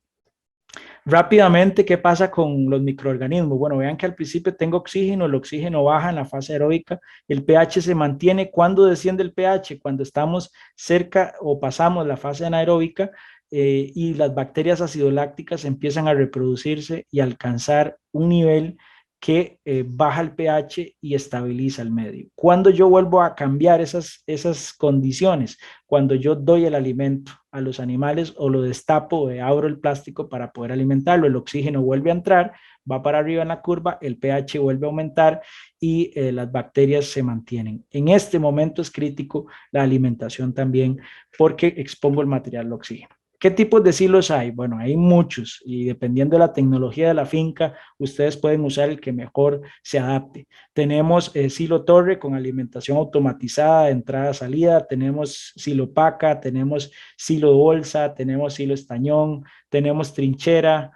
Rápidamente, ¿qué pasa con los microorganismos? Bueno, vean que al principio tengo oxígeno, el oxígeno baja en la fase aeróbica, el pH se mantiene. ¿Cuándo desciende el pH? Cuando estamos cerca o pasamos la fase anaeróbica y las bacterias acidolácticas empiezan a reproducirse y alcanzar un nivel que baja el pH y estabiliza el medio. ¿Cuándo yo vuelvo a cambiar esas condiciones? Cuando yo doy el alimento a los animales o lo destapo, abro el plástico para poder alimentarlo, el oxígeno vuelve a entrar, va para arriba en la curva, el pH vuelve a aumentar y las bacterias se mantienen. En este momento es crítico la alimentación también porque expongo el material al oxígeno. ¿Qué tipos de silos hay? Bueno, hay muchos y dependiendo de la tecnología de la finca, ustedes pueden usar el que mejor se adapte. Tenemos silo torre con alimentación automatizada, entrada-salida, tenemos silo paca, tenemos silo bolsa, tenemos silo estañón, tenemos trinchera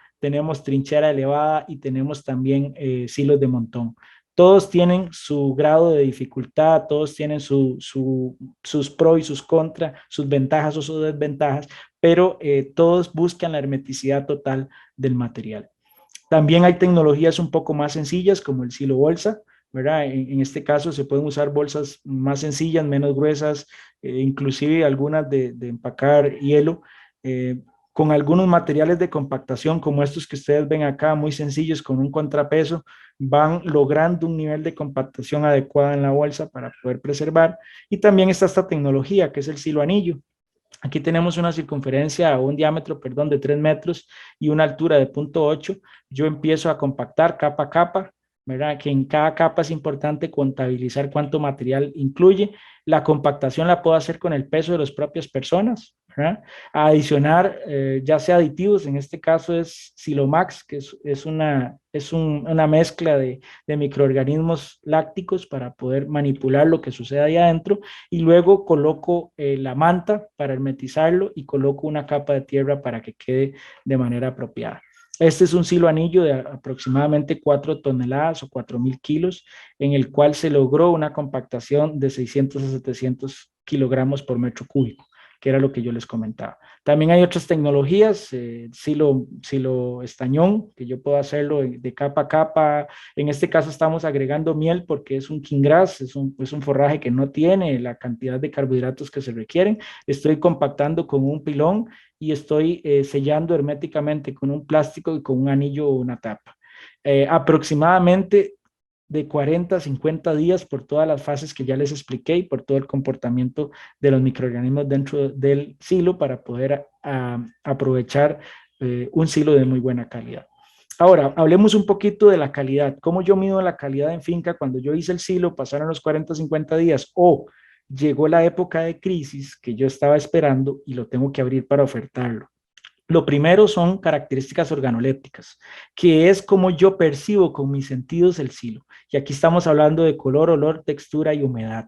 elevada y tenemos también silos de montón. Todos tienen su grado de dificultad, todos tienen sus pros y sus contras, sus ventajas o sus desventajas, pero todos buscan la hermeticidad total del material. También hay tecnologías un poco más sencillas como el silo bolsa, ¿verdad? En este caso se pueden usar bolsas más sencillas, menos gruesas, inclusive algunas de empacar hielo, eh, con algunos materiales de compactación como estos que ustedes ven acá, muy sencillos, con un contrapeso, van logrando un nivel de compactación adecuado en la bolsa para poder preservar. Y también está esta tecnología que es el silo anillo. Aquí tenemos una circunferencia o un diámetro, perdón, de 3 metros y una altura de 0.8. Yo empiezo a compactar capa a capa, ¿verdad? Que en cada capa es importante contabilizar cuánto material incluye. La compactación la puedo hacer con el peso de las propias personas, ¿verdad? A adicionar ya sea aditivos, en este caso es Silomax, que una mezcla de microorganismos lácticos para poder manipular lo que sucede ahí adentro y luego coloco la manta para hermetizarlo y coloco una capa de tierra para que quede de manera apropiada. Este es un silo anillo de aproximadamente 4 toneladas o 4.000 kilos, en el cual se logró una compactación de 600 a 700 kilogramos por metro cúbico, que era lo que yo les comentaba. También hay otras tecnologías, silo estañón, que yo puedo hacerlo de capa a capa. En este caso estamos agregando miel porque es un king grass, es un forraje que no tiene la cantidad de carbohidratos que se requieren. Estoy compactando con un pilón y estoy sellando herméticamente con un plástico y con un anillo o una tapa. Aproximadamente de 40 a 50 días por todas las fases que ya les expliqué y por todo el comportamiento de los microorganismos dentro del silo para poder aprovechar un silo de muy buena calidad. Ahora, hablemos un poquito de la calidad. ¿Cómo yo mido la calidad en finca? Cuando yo hice el silo, pasaron los 40 o 50 días o llegó la época de crisis que yo estaba esperando y lo tengo que abrir para ofertarlo. Lo primero son características organolépticas, que es como yo percibo con mis sentidos el silo. Y aquí estamos hablando de color, olor, textura y humedad.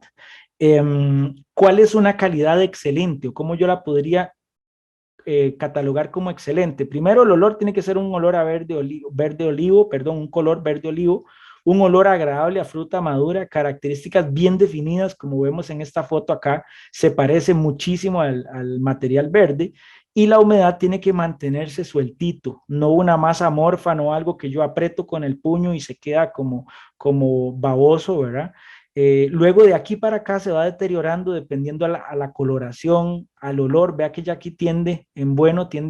¿Cuál es una calidad excelente o cómo yo la podría catalogar como excelente? Primero, el olor tiene que ser un olor a verde olivo, perdón, un color verde olivo, un olor agradable a fruta madura, características bien definidas, como vemos en esta foto acá, se parece muchísimo al material verde, y la humedad tiene que mantenerse sueltito, no una masa amorfa, no algo que yo aprieto con el puño y se queda como baboso, ¿verdad? Luego de aquí para acá se va deteriorando dependiendo a la coloración, al olor. Vea que ya aquí tiende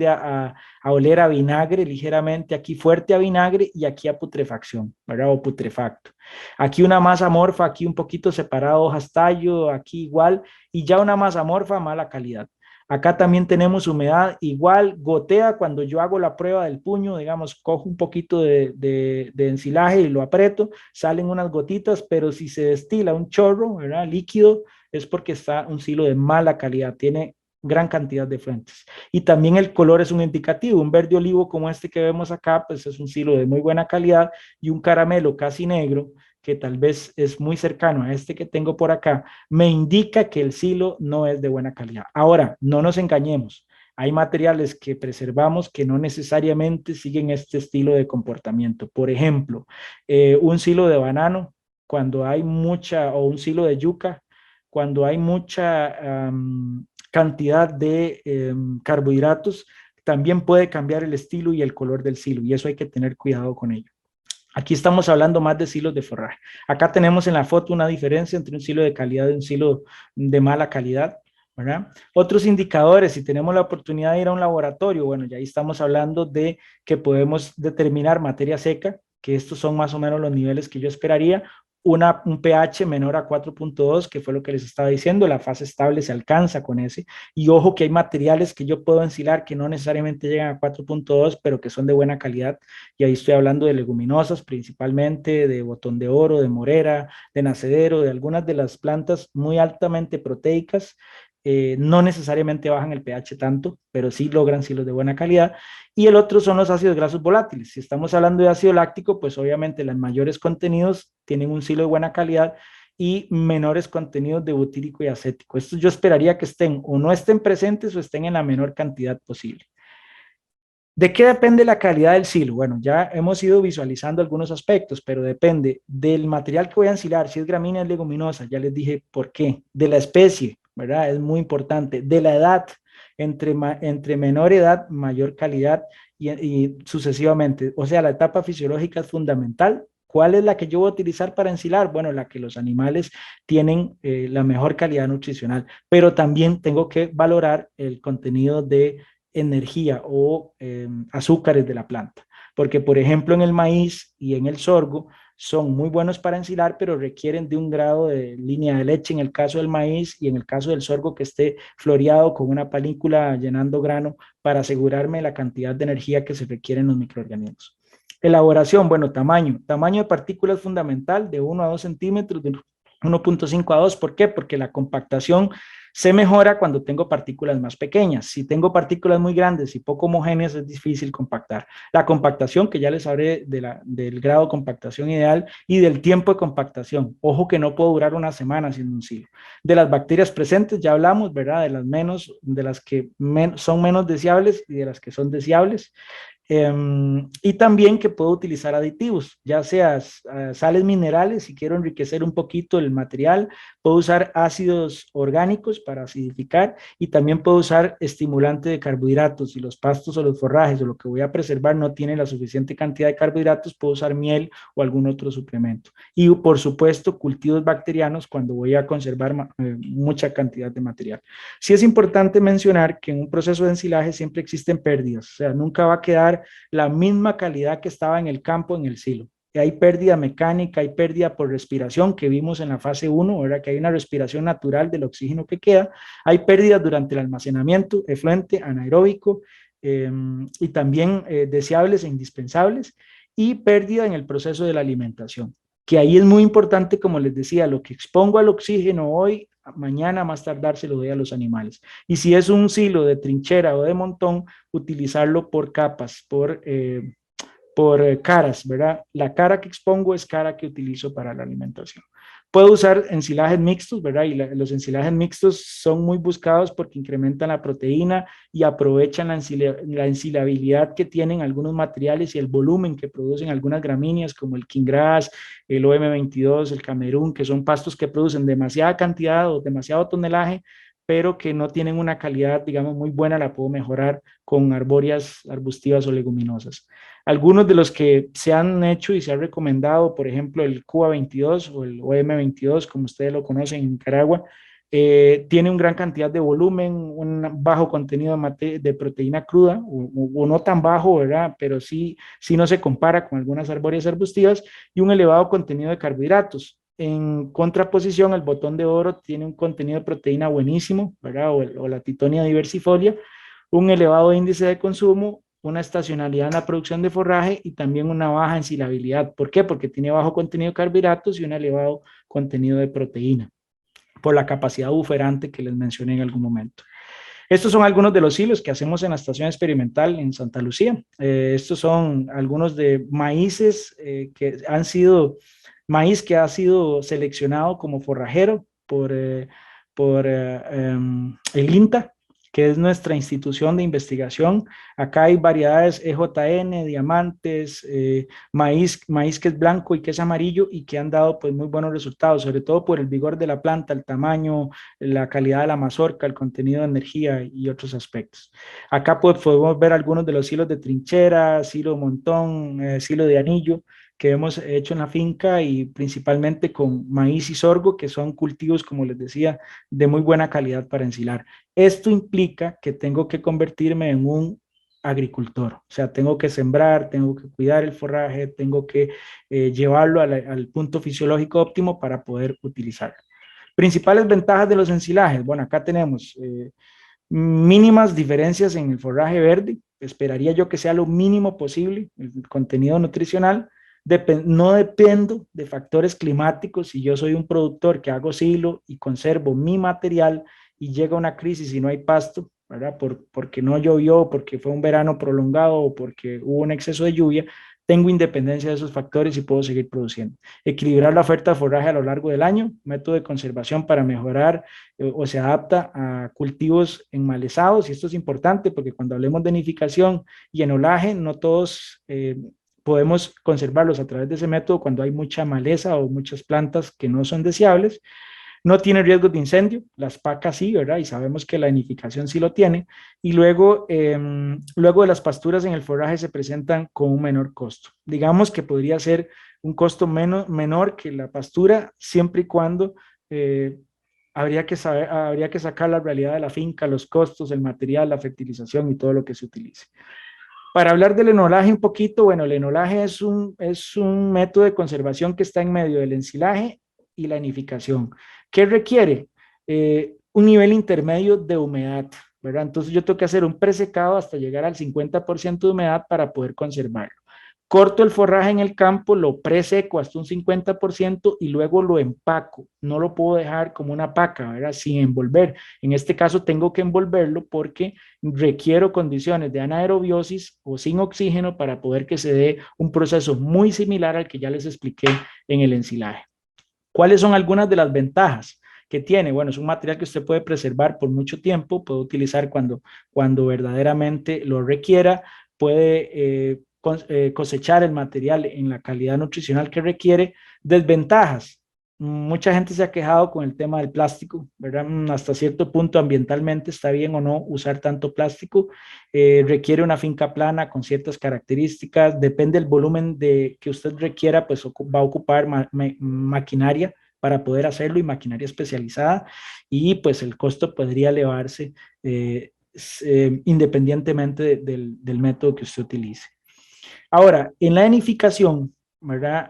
a oler a vinagre ligeramente, aquí fuerte a vinagre y aquí a putrefacción, ¿verdad? O putrefacto. Aquí una masa amorfa, aquí un poquito separado hojas tallo, aquí igual, y ya una masa amorfa, mala calidad. Acá también tenemos humedad, igual gotea cuando yo hago la prueba del puño, digamos, cojo un poquito de ensilaje y lo aprieto, salen unas gotitas, pero si se destila un chorro, ¿verdad? Líquido, es porque está un silo de mala calidad, tiene gran cantidad de fuentes. Y también el color es un indicativo, un verde olivo como este que vemos acá, pues es un silo de muy buena calidad y un caramelo casi negro, que tal vez es muy cercano a este que tengo por acá, me indica que el silo no es de buena calidad. Ahora, no nos engañemos. Hay materiales que preservamos que no necesariamente siguen este estilo de comportamiento. Por ejemplo, un silo de banano, cuando hay mucha, o un silo de yuca, cuando hay mucha cantidad de carbohidratos, también puede cambiar el estilo y el color del silo, y eso hay que tener cuidado con ello. Aquí estamos hablando más de silos de forraje. Acá tenemos en la foto una diferencia entre un silo de calidad y un silo de mala calidad, ¿verdad? Otros indicadores, si tenemos la oportunidad de ir a un laboratorio, bueno, ya ahí estamos hablando de que podemos determinar materia seca, que estos son más o menos los niveles que yo esperaría, un pH menor a 4.2, que fue lo que les estaba diciendo, la fase estable se alcanza con ese, y ojo que hay materiales que yo puedo ensilar que no necesariamente llegan a 4.2, pero que son de buena calidad, y ahí estoy hablando de leguminosas principalmente, de botón de oro, de morera, de nacedero, de algunas de las plantas muy altamente proteicas, no necesariamente bajan el pH tanto, pero sí logran silos de buena calidad. Y el otro son los ácidos grasos volátiles. Si estamos hablando de ácido láctico, pues obviamente los mayores contenidos tienen un silo de buena calidad y menores contenidos de butírico y acético. Estos yo esperaría que estén o no estén presentes o estén en la menor cantidad posible. ¿De qué depende la calidad del silo? Bueno, ya hemos ido visualizando algunos aspectos, pero depende del material que voy a ensilar, si es gramínea o leguminosa, ya les dije por qué, de la especie, ¿verdad? Es muy importante, de la edad, entre menor edad, mayor calidad y sucesivamente. O sea, la etapa fisiológica es fundamental. ¿Cuál es la que yo voy a utilizar para ensilar? Bueno, la que los animales tienen la mejor calidad nutricional, pero también tengo que valorar el contenido de energía o azúcares de la planta. Porque, por ejemplo, en el maíz y en el sorgo son muy buenos para ensilar, pero requieren de un grado de línea de leche en el caso del maíz y en el caso del sorgo que esté floreado con una panícula llenando grano para asegurarme la cantidad de energía que se requiere en los microorganismos. Elaboración, bueno, tamaño de partículas fundamental de 1 a 2 centímetros, de 1.5 a 2. ¿Por qué? Porque la compactación se mejora cuando tengo partículas más pequeñas. Si tengo partículas muy grandes y poco homogéneas, es difícil compactar. La compactación, que ya les hablé del grado de compactación ideal y del tiempo de compactación. Ojo que no puedo durar una semana sin un silo. De las bacterias presentes, ya hablamos, ¿verdad? De las que son menos deseables y de las que son deseables. Y también que puedo utilizar aditivos, ya sea sales minerales, si quiero enriquecer un poquito el material, puedo usar ácidos orgánicos para acidificar y también puedo usar estimulante de carbohidratos. Si los pastos o los forrajes o lo que voy a preservar no tiene la suficiente cantidad de carbohidratos, puedo usar miel o algún otro suplemento. Y por supuesto, cultivos bacterianos cuando voy a conservar mucha cantidad de material. Sí es importante mencionar que en un proceso de ensilaje siempre existen pérdidas, o sea, nunca va a quedar la misma calidad que estaba en el campo, en el silo. Hay pérdida mecánica, hay pérdida por respiración que vimos en la fase 1, ¿verdad? Que hay una respiración natural del oxígeno que queda, hay pérdidas durante el almacenamiento, efluente, anaeróbico y también deseables e indispensables, y pérdida en el proceso de la alimentación, que ahí es muy importante, como les decía, lo que expongo al oxígeno hoy, mañana más tardar se lo doy a los animales. Y si es un silo de trinchera o de montón, utilizarlo por capas, por caras, ¿verdad? La cara que expongo es cara que utilizo para la alimentación. Puedo usar ensilajes mixtos, ¿verdad? Y los ensilajes mixtos son muy buscados porque incrementan la proteína y aprovechan la ensilabilidad que tienen algunos materiales y el volumen que producen algunas gramíneas como el quingras, el OM22, el camerún, que son pastos que producen demasiada cantidad o demasiado tonelaje, pero que no tienen una calidad, digamos, muy buena, la puedo mejorar con arbóreas, arbustivas o leguminosas. Algunos de los que se han hecho y se han recomendado, por ejemplo, el CUA 22 o el OM 22, como ustedes lo conocen en Nicaragua, tiene una gran cantidad de volumen, un bajo contenido de proteína cruda, o no tan bajo, ¿verdad? Pero sí no se compara con algunas arbóreas arbustivas, y un elevado contenido de carbohidratos. En contraposición, el botón de oro tiene un contenido de proteína buenísimo, ¿verdad? O la titonia diversifolia, un elevado índice de consumo, una estacionalidad en la producción de forraje y también una baja ensilabilidad. ¿Por qué? Porque tiene bajo contenido de carbohidratos y un elevado contenido de proteína, por la capacidad buferante que les mencioné en algún momento. Estos son algunos de los hilos que hacemos en la estación experimental en Santa Lucía. Estos son algunos de maíces maíz que ha sido seleccionado como forrajero por el INTA, que es nuestra institución de investigación. Acá hay variedades EJN, diamantes, maíz que es blanco y que es amarillo y que han dado pues muy buenos resultados, sobre todo por el vigor de la planta, el tamaño, la calidad de la mazorca, el contenido de energía y otros aspectos. Acá pues, podemos ver algunos de los hilos de trinchera, silo de montón, silo de anillo, que hemos hecho en la finca y principalmente con maíz y sorgo, que son cultivos, como les decía, de muy buena calidad para ensilar. Esto implica que tengo que convertirme en un agricultor, o sea, tengo que sembrar, tengo que cuidar el forraje, tengo que llevarlo al punto fisiológico óptimo para poder utilizarlo. Principales ventajas de los ensilajes. Bueno, acá tenemos mínimas diferencias en el forraje verde. Esperaría yo que sea lo mínimo posible el contenido nutricional. No dependo de factores climáticos. Si yo soy un productor que hago silo y conservo mi material y llega una crisis y no hay pasto, ¿verdad? Porque no llovió, porque fue un verano prolongado o porque hubo un exceso de lluvia, tengo independencia de esos factores y puedo seguir produciendo. Equilibrar la oferta de forraje a lo largo del año, método de conservación para mejorar o se adapta a cultivos enmalezados, y esto es importante porque cuando hablemos de nidificación y enolaje, no todos podemos conservarlos a través de ese método cuando hay mucha maleza o muchas plantas que no son deseables. No tiene riesgo de incendio, las pacas sí, ¿verdad? Y sabemos que la nidificación sí lo tiene. Y luego, luego de las pasturas en el forraje se presentan con un menor costo. Digamos que podría ser un costo menor que la pastura, siempre y cuando habría que sacar la realidad de la finca, los costos, el material, la fertilización y todo lo que se utilice. Para hablar del enolaje un poquito, bueno, el enolaje es un método de conservación que está en medio del ensilaje y la nidificación. ¿Qué requiere? Un nivel intermedio de humedad, ¿verdad? Entonces yo tengo que hacer un presecado hasta llegar al 50% de humedad para poder conservarlo. Corto el forraje en el campo, lo preseco hasta un 50% y luego lo empaco. No lo puedo dejar como una paca, ¿verdad? Sin envolver. En este caso tengo que envolverlo porque requiero condiciones de anaerobiosis o sin oxígeno para poder que se dé un proceso muy similar al que ya les expliqué en el ensilaje. ¿Cuáles son algunas de las ventajas que tiene? Bueno, es un material que usted puede preservar por mucho tiempo, puede utilizar cuando verdaderamente lo requiera, puede cosechar el material en la calidad nutricional que requiere. Desventajas. Mucha gente se ha quejado con el tema del plástico, ¿verdad? Hasta cierto punto ambientalmente está bien o no usar tanto plástico. Requiere una finca plana con ciertas características, depende del volumen que usted requiera, pues va a ocupar maquinaria para poder hacerlo y maquinaria especializada, y pues el costo podría elevarse independientemente del método que usted utilice. Ahora, en la enificación, ¿verdad?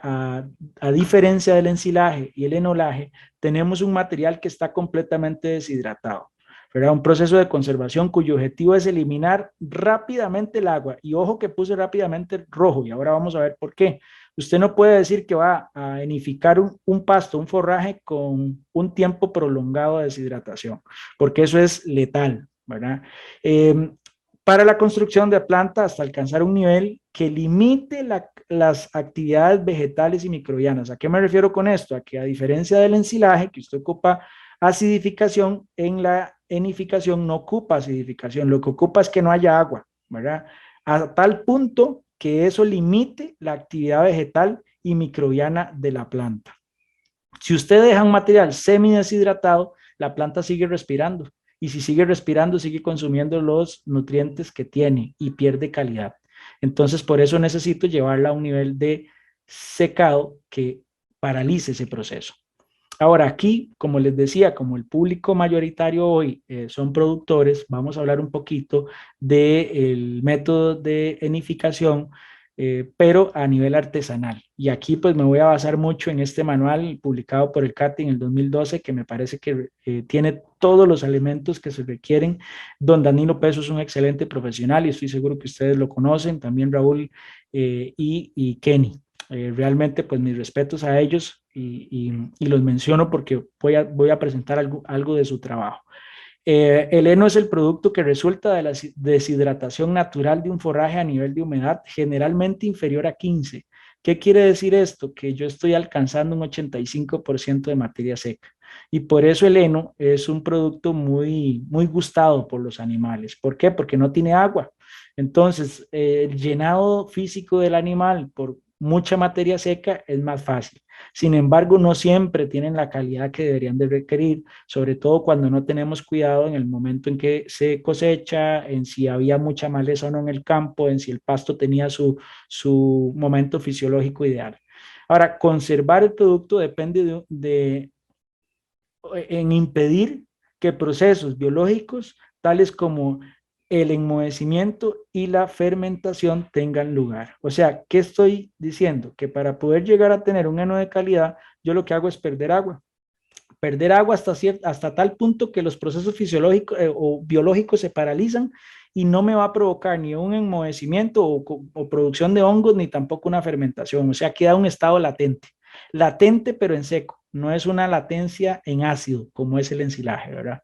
A diferencia del ensilaje y el enolaje, tenemos un material que está completamente deshidratado, ¿verdad? Un proceso de conservación cuyo objetivo es eliminar rápidamente el agua. Y ojo que puse rápidamente rojo, y ahora vamos a ver por qué. Usted no puede decir que va a enificar un pasto, un forraje con un tiempo prolongado de deshidratación, porque eso es letal, ¿verdad? Eh, para la construcción de planta hasta alcanzar un nivel que limite las actividades vegetales y microbianas. ¿A qué me refiero con esto? A que a diferencia del ensilaje, que usted ocupa acidificación, en la enificación no ocupa acidificación, lo que ocupa es que no haya agua, ¿verdad? A tal punto que eso limite la actividad vegetal y microbiana de la planta. Si usted deja un material semi deshidratado, la planta sigue respirando, y si sigue respirando, sigue consumiendo los nutrientes que tiene y pierde calidad. Entonces, por eso necesito llevarla a un nivel de secado que paralice ese proceso. Ahora, aquí, como les decía, como el público mayoritario hoy son productores, vamos a hablar un poquito del método de enificación, pero a nivel artesanal. Y aquí pues me voy a basar mucho en este manual publicado por el CATI en el 2012, que me parece que tiene todos los elementos que se requieren. Don Danilo Peso es un excelente profesional y estoy seguro que ustedes lo conocen, también Raúl y Kenny. Realmente, pues mis respetos a ellos y los menciono porque voy a presentar algo de su trabajo. El heno es el producto que resulta de la deshidratación natural de un forraje a nivel de humedad generalmente inferior a 15. ¿Qué quiere decir esto? Que yo estoy alcanzando un 85% de materia seca. Y por eso el heno es un producto muy gustado por los animales. ¿Por qué? Porque no tiene agua. Entonces, el llenado físico del animal por mucha materia seca es más fácil. Sin embargo, no siempre tienen la calidad que deberían de requerir, sobre todo cuando no tenemos cuidado en el momento en que se cosecha, en si había mucha maleza o no en el campo, en si el pasto tenía su momento fisiológico ideal. Ahora, conservar el producto depende en impedir que procesos biológicos tales como el enmohecimiento y la fermentación tengan lugar. O sea, ¿qué estoy diciendo? Que para poder llegar a tener un heno de calidad, yo lo que hago es perder agua hasta tal punto que los procesos fisiológicos o biológicos se paralizan y no me va a provocar ni un enmohecimiento o producción de hongos, ni tampoco una fermentación. O sea, queda un estado latente pero en seco. No es una latencia en ácido como es el ensilaje, ¿verdad?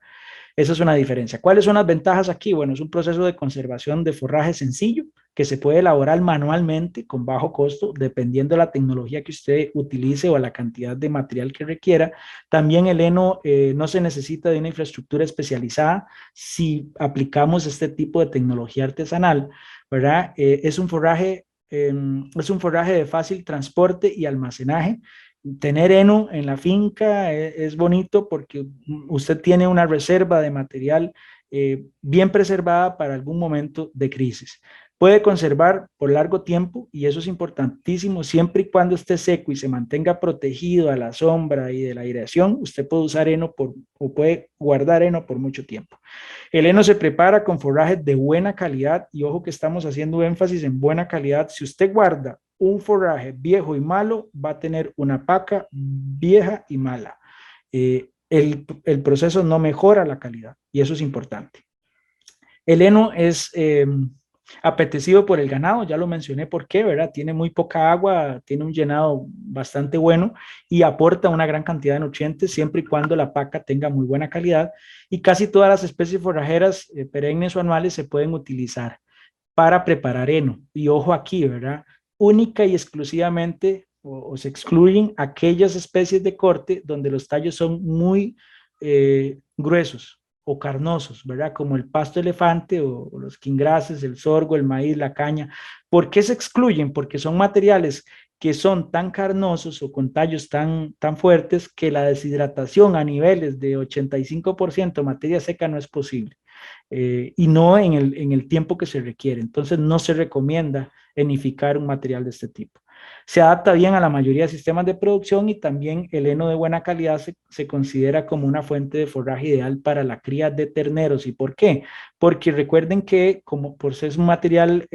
Esa es una diferencia. ¿Cuáles son las ventajas aquí? Bueno, es un proceso de conservación de forraje sencillo que se puede elaborar manualmente con bajo costo, dependiendo de la tecnología que usted utilice o la cantidad de material que requiera. También el heno no se necesita de una infraestructura especializada si aplicamos este tipo de tecnología artesanal, ¿verdad? Es un forraje de fácil transporte y almacenaje. Tener heno en la finca es bonito porque usted tiene una reserva de material bien preservada para algún momento de crisis. Puede conservar por largo tiempo y eso es importantísimo siempre y cuando esté seco y se mantenga protegido a la sombra y de la aireación. Usted puede usar heno o puede guardar heno por mucho tiempo. El heno se prepara con forrajes de buena calidad y ojo que estamos haciendo énfasis en buena calidad. Si usted guarda un forraje viejo y malo, va a tener una paca vieja y mala. El proceso no mejora la calidad y eso es importante. El heno es apetecido por el ganado, ya lo mencioné por qué, ¿verdad? Tiene muy poca agua, tiene un llenado bastante bueno y aporta una gran cantidad de nutrientes siempre y cuando la paca tenga muy buena calidad y casi todas las especies forrajeras perennes o anuales se pueden utilizar para preparar heno. Y ojo aquí, ¿verdad? Única y exclusivamente o se excluyen aquellas especies de corte donde los tallos son muy gruesos o carnosos, ¿verdad? Como el pasto elefante o los quingrases, el sorgo, el maíz, la caña. ¿Por qué se excluyen? Porque son materiales que son tan carnosos o con tallos tan fuertes que la deshidratación a niveles de 85% materia seca no es posible y no en el tiempo que se requiere. Entonces no se recomienda enificar un material de este tipo. Se adapta bien a la mayoría de sistemas de producción y también el heno de buena calidad se considera como una fuente de forraje ideal para la cría de terneros. ¿Y por qué? Porque recuerden que como por ser un material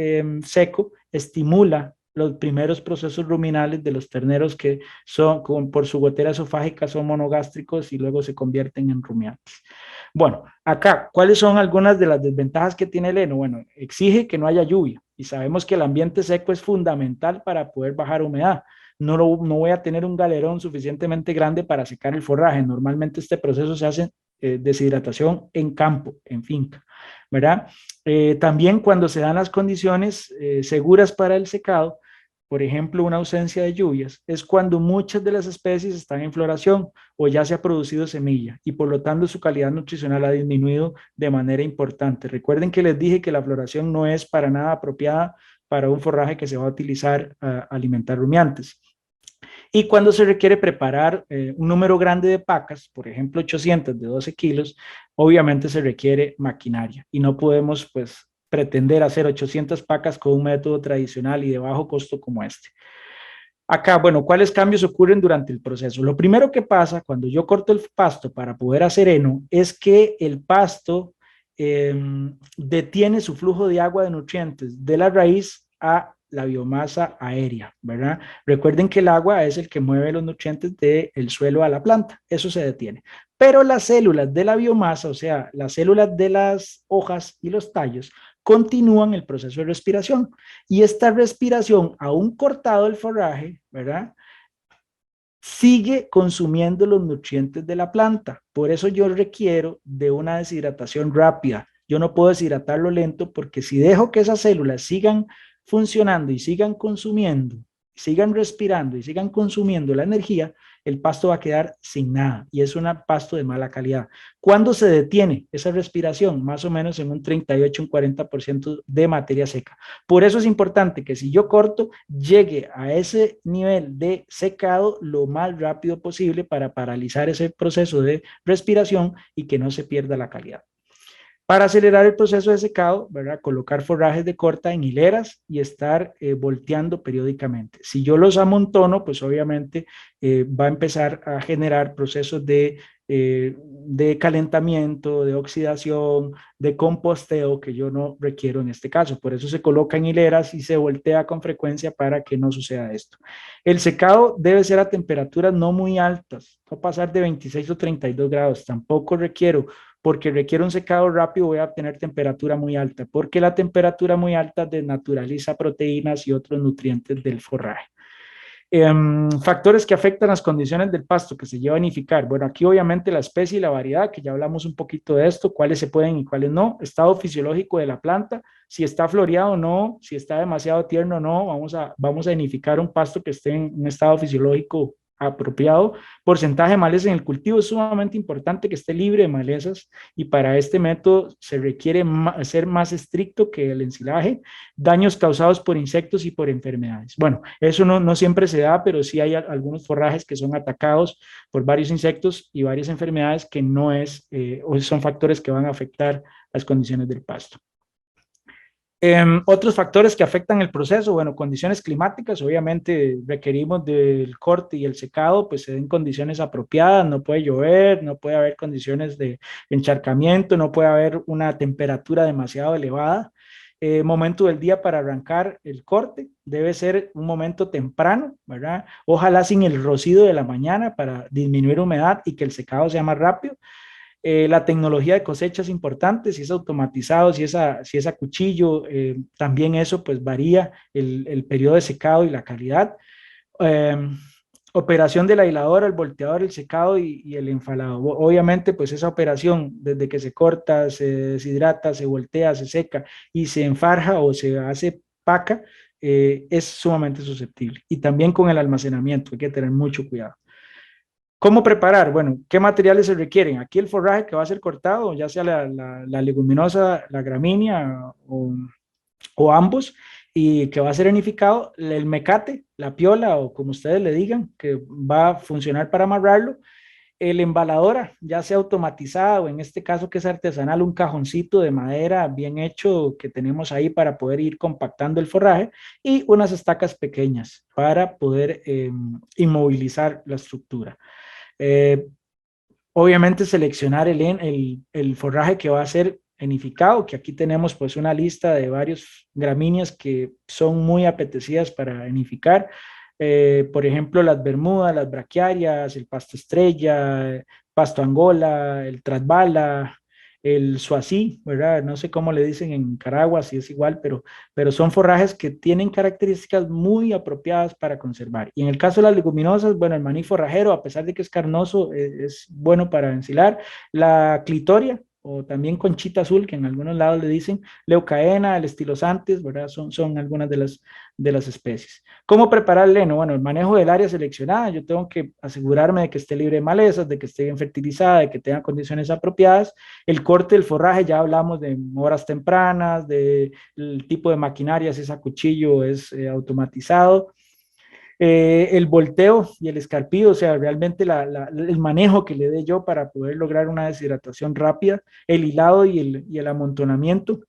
seco, estimula los primeros procesos ruminales de los terneros que son, por su gotera esofágica, son monogástricos y luego se convierten en rumiantes. Bueno, acá, ¿cuáles son algunas de las desventajas que tiene el heno? Bueno, exige que no haya lluvia y sabemos que el ambiente seco es fundamental para poder bajar humedad. No voy a tener un galerón suficientemente grande para secar el forraje. Normalmente este proceso se hace deshidratación en campo, en finca, ¿verdad? También cuando se dan las condiciones seguras para el secado, por ejemplo, una ausencia de lluvias, es cuando muchas de las especies están en floración o ya se ha producido semilla y por lo tanto su calidad nutricional ha disminuido de manera importante. Recuerden que les dije que la floración no es para nada apropiada para un forraje que se va a utilizar a alimentar rumiantes. Y cuando se requiere preparar un número grande de pacas, por ejemplo 800 de 12 kilos, obviamente se requiere maquinaria y no podemos pues pretender hacer 800 pacas con un método tradicional y de bajo costo como este. Acá, bueno, ¿cuáles cambios ocurren durante el proceso? Lo primero que pasa cuando yo corto el pasto para poder hacer heno es que el pasto eh, detiene su flujo de agua de nutrientes de la raíz a la biomasa aérea, ¿verdad? Recuerden que el agua es el que mueve los nutrientes del suelo a la planta, eso se detiene. Pero las células de la biomasa, o sea, las células de las hojas y los tallos, continúan el proceso de respiración. Y esta respiración, aún cortado el forraje, ¿verdad? Sigue consumiendo los nutrientes de la planta. Por eso yo requiero de una deshidratación rápida. Yo no puedo deshidratarlo lento porque si dejo que esas células sigan funcionando y sigan consumiendo, sigan respirando y sigan consumiendo la energía, el pasto va a quedar sin nada y es un pasto de mala calidad. ¿Cuándo se detiene esa respiración? Más o menos en un 38, un 40% de materia seca. Por eso es importante que si yo corto, llegue a ese nivel de secado lo más rápido posible para paralizar ese proceso de respiración y que no se pierda la calidad. Para acelerar el proceso de secado, ¿verdad? Colocar forrajes de corta en hileras y estar volteando periódicamente. Si yo los amontono, pues obviamente va a empezar a generar procesos de calentamiento, de oxidación, de composteo que yo no requiero en este caso. Por eso se coloca en hileras y se voltea con frecuencia para que no suceda esto. El secado debe ser a temperaturas no muy altas, no pasar de 26 o 32 grados. Tampoco requiero porque requiere un secado rápido, voy a obtener temperatura muy alta, porque la temperatura muy alta desnaturaliza proteínas y otros nutrientes del forraje. Factores que afectan las condiciones del pasto que se lleva a nidificar. Bueno, aquí obviamente la especie y la variedad, que ya hablamos un poquito de esto, cuáles se pueden y cuáles no. Estado fisiológico de la planta, si está floreado o no, si está demasiado tierno o no. Vamos a nidificar un pasto que esté en un estado fisiológico apropiado. Porcentaje de maleza en el cultivo es sumamente importante que esté libre de malezas y para este método se requiere ser más estricto que el ensilaje. Daños causados por insectos y por enfermedades. Bueno, eso no siempre se da, pero sí hay algunos forrajes que son atacados por varios insectos y varias enfermedades que no es, o son factores que van a afectar las condiciones del pasto. Otros factores que afectan el proceso, bueno, condiciones climáticas, obviamente requerimos del corte y el secado, pues se den condiciones apropiadas, no puede llover, no puede haber condiciones de encharcamiento, no puede haber una temperatura demasiado elevada. Momento del día para arrancar el corte, debe ser un momento temprano, ¿verdad? Ojalá sin el rocío de la mañana para disminuir humedad y que el secado sea más rápido. La tecnología de cosecha es importante, si es automatizado, si es a cuchillo, también eso pues varía el periodo de secado y la calidad. Eh, Operación de la hiladora, el volteador, el secado y el enfalado. Obviamente pues esa operación desde que se corta, se deshidrata, se voltea, se seca y se enfarja o se hace paca, es sumamente susceptible. Y también con el almacenamiento, hay que tener mucho cuidado. ¿Cómo preparar? Bueno, ¿qué materiales se requieren? Aquí el forraje que va a ser cortado, ya sea la leguminosa, la gramínea o ambos, y que va a ser enificado, el mecate, la piola o como ustedes le digan, que va a funcionar para amarrarlo, el embaladora, ya sea automatizada o en este caso que es artesanal, un cajoncito de madera bien hecho que tenemos ahí para poder ir compactando el forraje y unas estacas pequeñas para poder inmovilizar la estructura. Eh, Obviamente seleccionar el forraje que va a ser enificado, que aquí tenemos pues una lista de varios gramíneas que son muy apetecidas para enificar. Por ejemplo, las bermudas, las braquiarias, el pasto estrella, pasto angola, el trasbala, el suací, ¿verdad? No sé cómo le dicen en Nicaragua, si es igual, pero son forrajes que tienen características muy apropiadas para conservar. Y en el caso de las leguminosas, bueno, el maní forrajero, a pesar de que es carnoso, es bueno para ensilar. La clitoria, o también conchita azul, que en algunos lados le dicen, leucaena, el estilosantes, ¿verdad? Son algunas de las especies. ¿Cómo preparar el heno? Bueno, el manejo del área seleccionada, yo tengo que asegurarme de que esté libre de malezas, de que esté bien fertilizada, de que tenga condiciones apropiadas. El corte del forraje, ya hablamos de horas tempranas, del tipo de maquinaria, si es a cuchillo o es automatizado. El volteo y el escarpido, o sea, realmente el manejo que le dé yo para poder lograr una deshidratación rápida, el hilado y el amontonamiento.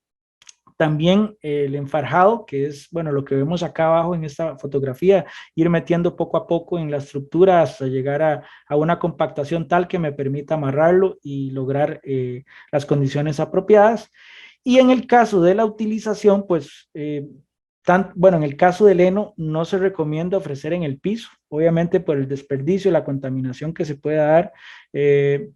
También el enfarjado, que es, bueno, lo que vemos acá abajo en esta fotografía, ir metiendo poco a poco en la estructura hasta llegar a una compactación tal que me permita amarrarlo y lograr las condiciones apropiadas. Y en el caso de la utilización, pues, bueno, en el caso del heno no se recomienda ofrecer en el piso, obviamente por el desperdicio, la contaminación que se pueda dar. Eh,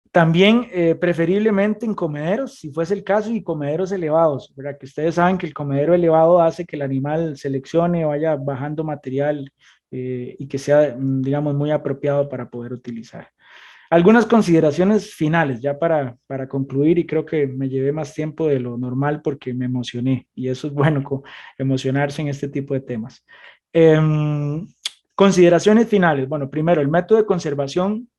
También preferiblemente en comederos, si fuese el caso, y comederos elevados, ¿verdad? Que ustedes saben que el comedero elevado hace que el animal seleccione, vaya bajando material y que sea, digamos, muy apropiado para poder utilizar. Algunas consideraciones finales, ya para concluir, y creo que me llevé más tiempo de lo normal porque me emocioné, y eso es bueno, emocionarse en este tipo de temas. Consideraciones finales. Bueno, primero, el método de conservación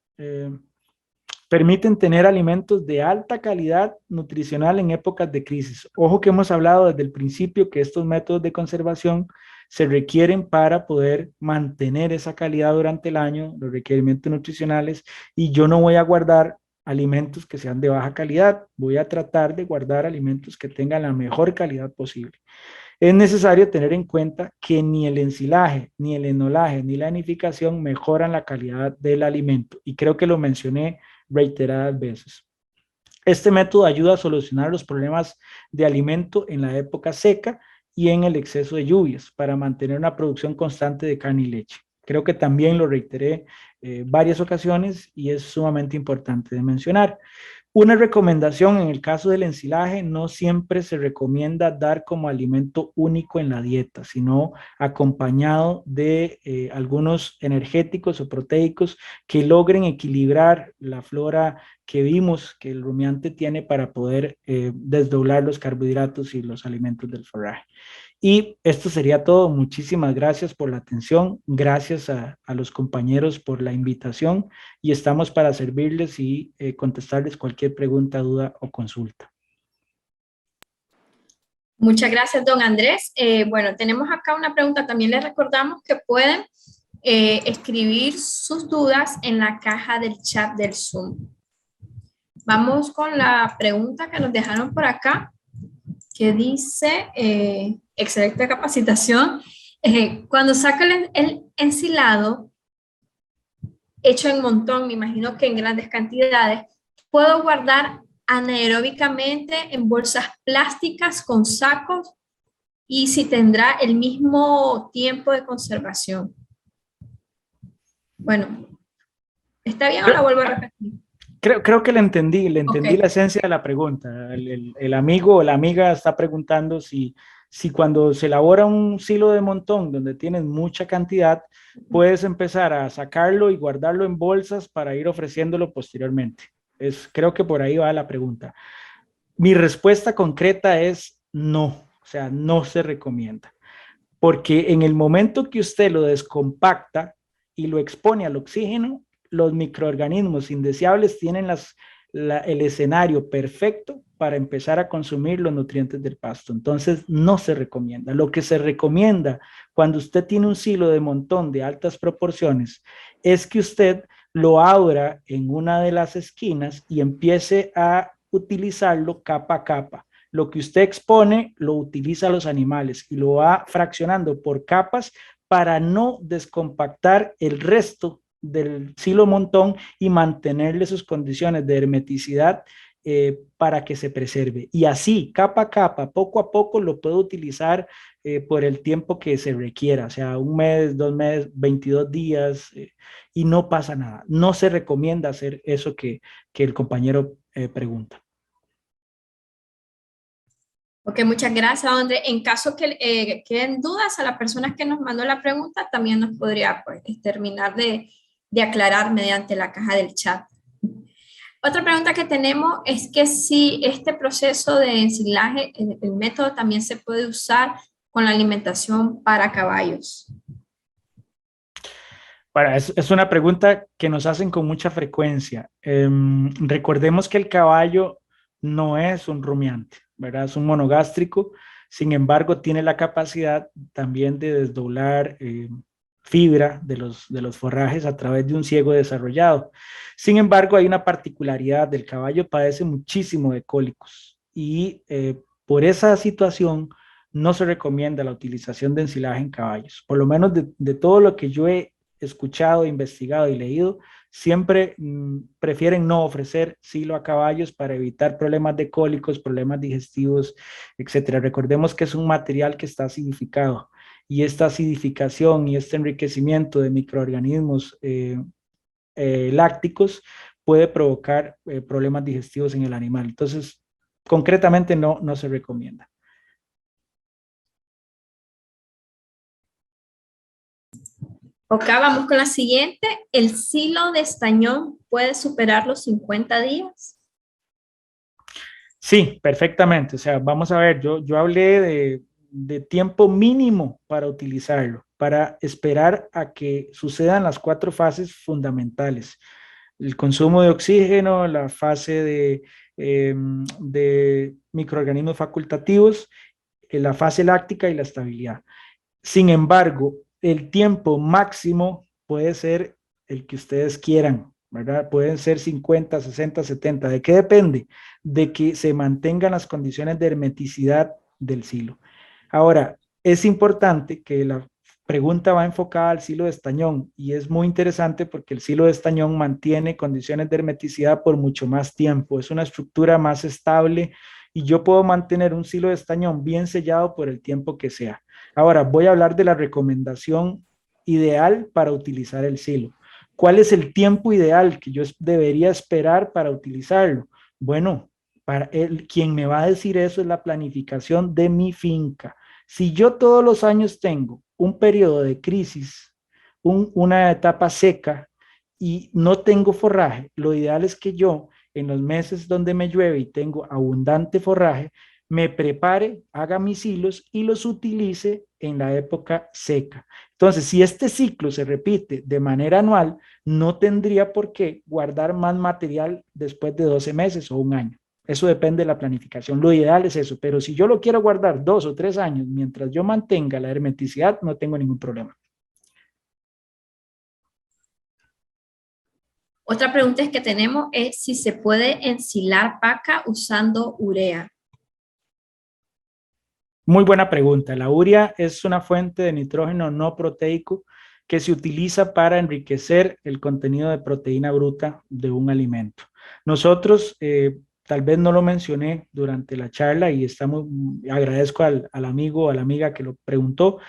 permiten tener alimentos de alta calidad nutricional en épocas de crisis. Ojo que hemos hablado desde el principio que estos métodos de conservación se requieren para poder mantener esa calidad durante el año, los requerimientos nutricionales, y yo no voy a guardar alimentos que sean de baja calidad, voy a tratar de guardar alimentos que tengan la mejor calidad posible. Es necesario tener en cuenta que ni el ensilaje, ni el enolaje, ni la anificación mejoran la calidad del alimento, y creo que lo mencioné reiteradas veces. Este método ayuda a solucionar los problemas de alimento en la época seca y en el exceso de lluvias para mantener una producción constante de carne y leche. Creo que también lo reiteré varias ocasiones y es sumamente importante de mencionar. Una recomendación en el caso del ensilaje, no siempre se recomienda dar como alimento único en la dieta, sino acompañado de algunos energéticos o proteicos que logren equilibrar la flora que vimos que el rumiante tiene para poder desdoblar los carbohidratos y los alimentos del forraje. Y esto sería todo. Muchísimas gracias por la atención. Gracias a los compañeros por la invitación y estamos para servirles y contestarles cualquier pregunta, duda o consulta. Muchas gracias, don Andrés. Bueno, tenemos acá una pregunta. También les recordamos que pueden escribir sus dudas en la caja del chat del Zoom. Vamos con la pregunta que nos dejaron por acá, que dice, excelente capacitación. Cuando saca el ensilado, hecho en montón, me imagino que en grandes cantidades, puedo guardar anaeróbicamente en bolsas plásticas con sacos y si tendrá el mismo tiempo de conservación. Bueno, ¿está bien o la vuelvo a repetir? Creo que le entendí Okay. la esencia de la pregunta. El amigo o la amiga está preguntando si cuando se elabora un silo de montón donde tienes mucha cantidad, puedes empezar a sacarlo y guardarlo en bolsas para ir ofreciéndolo posteriormente. Creo que por ahí va la pregunta. Mi respuesta concreta es no, o sea, no se recomienda, porque en el momento que usted lo descompacta y lo expone al oxígeno, los microorganismos indeseables tienen el escenario perfecto para empezar a consumir los nutrientes del pasto. Entonces, no se recomienda. Lo que se recomienda cuando usted tiene un silo de montón de altas proporciones es que usted lo abra en una de las esquinas y empiece a utilizarlo capa a capa. Lo que usted expone lo utiliza los animales y lo va fraccionando por capas para no descompactar el resto del silo montón y mantenerle sus condiciones de hermeticidad para que se preserve. Y así, capa a capa, poco a poco, lo puedo utilizar por el tiempo que se requiera, o sea, 1 mes, 2 meses, 22 días, y no pasa nada. No se recomienda hacer eso que el compañero pregunta. Ok, muchas gracias, André. En caso que queden dudas a la persona que nos mandó la pregunta, también nos podría pues, terminar de aclarar mediante la caja del chat. Otra pregunta que tenemos es que si este proceso de ensilaje, el método también se puede usar con la alimentación para caballos. Bueno, es una pregunta que nos hacen con mucha frecuencia. Recordemos que el caballo no es un rumiante, ¿verdad? Es un monogástrico, sin embargo, tiene la capacidad también de desdoblar fibra de los forrajes a través de un ciego desarrollado. Sin embargo, hay una particularidad, el caballo padece muchísimo de cólicos y por esa situación no se recomienda la utilización de ensilaje en caballos. Por lo menos de todo lo que yo he escuchado, investigado y leído, siempre prefieren no ofrecer silo a caballos para evitar problemas de cólicos, problemas digestivos, etcétera. Recordemos que es un material que está acidificado y esta acidificación y este enriquecimiento de microorganismos lácticos puede provocar problemas digestivos en el animal. Entonces, concretamente no se recomienda. Ok, vamos con la siguiente. ¿El silo de estañón puede superar los 50 días? Sí, perfectamente. O sea, vamos a ver, yo hablé de tiempo mínimo para utilizarlo, para esperar a que sucedan las 4 fases fundamentales. El consumo de oxígeno, la fase de microorganismos facultativos, la fase láctica y la estabilidad. Sin embargo, el tiempo máximo puede ser el que ustedes quieran, ¿verdad? Pueden ser 50, 60, 70. ¿De qué depende? De que se mantengan las condiciones de hermeticidad del silo. Ahora, es importante que la pregunta va enfocada al silo de estañón y es muy interesante porque el silo de estañón mantiene condiciones de hermeticidad por mucho más tiempo. Es una estructura más estable y yo puedo mantener un silo de estañón bien sellado por el tiempo que sea. Ahora, voy a hablar de la recomendación ideal para utilizar el silo. ¿Cuál es el tiempo ideal que yo debería esperar para utilizarlo? Bueno, quien me va a decir eso es la planificación de mi finca. Si yo todos los años tengo un periodo de crisis, una etapa seca y no tengo forraje, lo ideal es que yo en los meses donde me llueve y tengo abundante forraje, me prepare, haga mis hilos y los utilice en la época seca. Entonces, si este ciclo se repite de manera anual, no tendría por qué guardar más material después de 12 meses o un año. Eso depende de la planificación. Lo ideal es eso, pero si yo lo quiero guardar 2 o 3 años mientras yo mantenga la hermeticidad, no tengo ningún problema. Otra pregunta es que tenemos es si se puede ensilar paca usando urea. Muy buena pregunta. La urea es una fuente de nitrógeno no proteico que se utiliza para enriquecer el contenido de proteína bruta de un alimento. Nosotros, tal vez no lo mencioné durante la charla y agradezco al amigo o a la amiga que lo preguntó.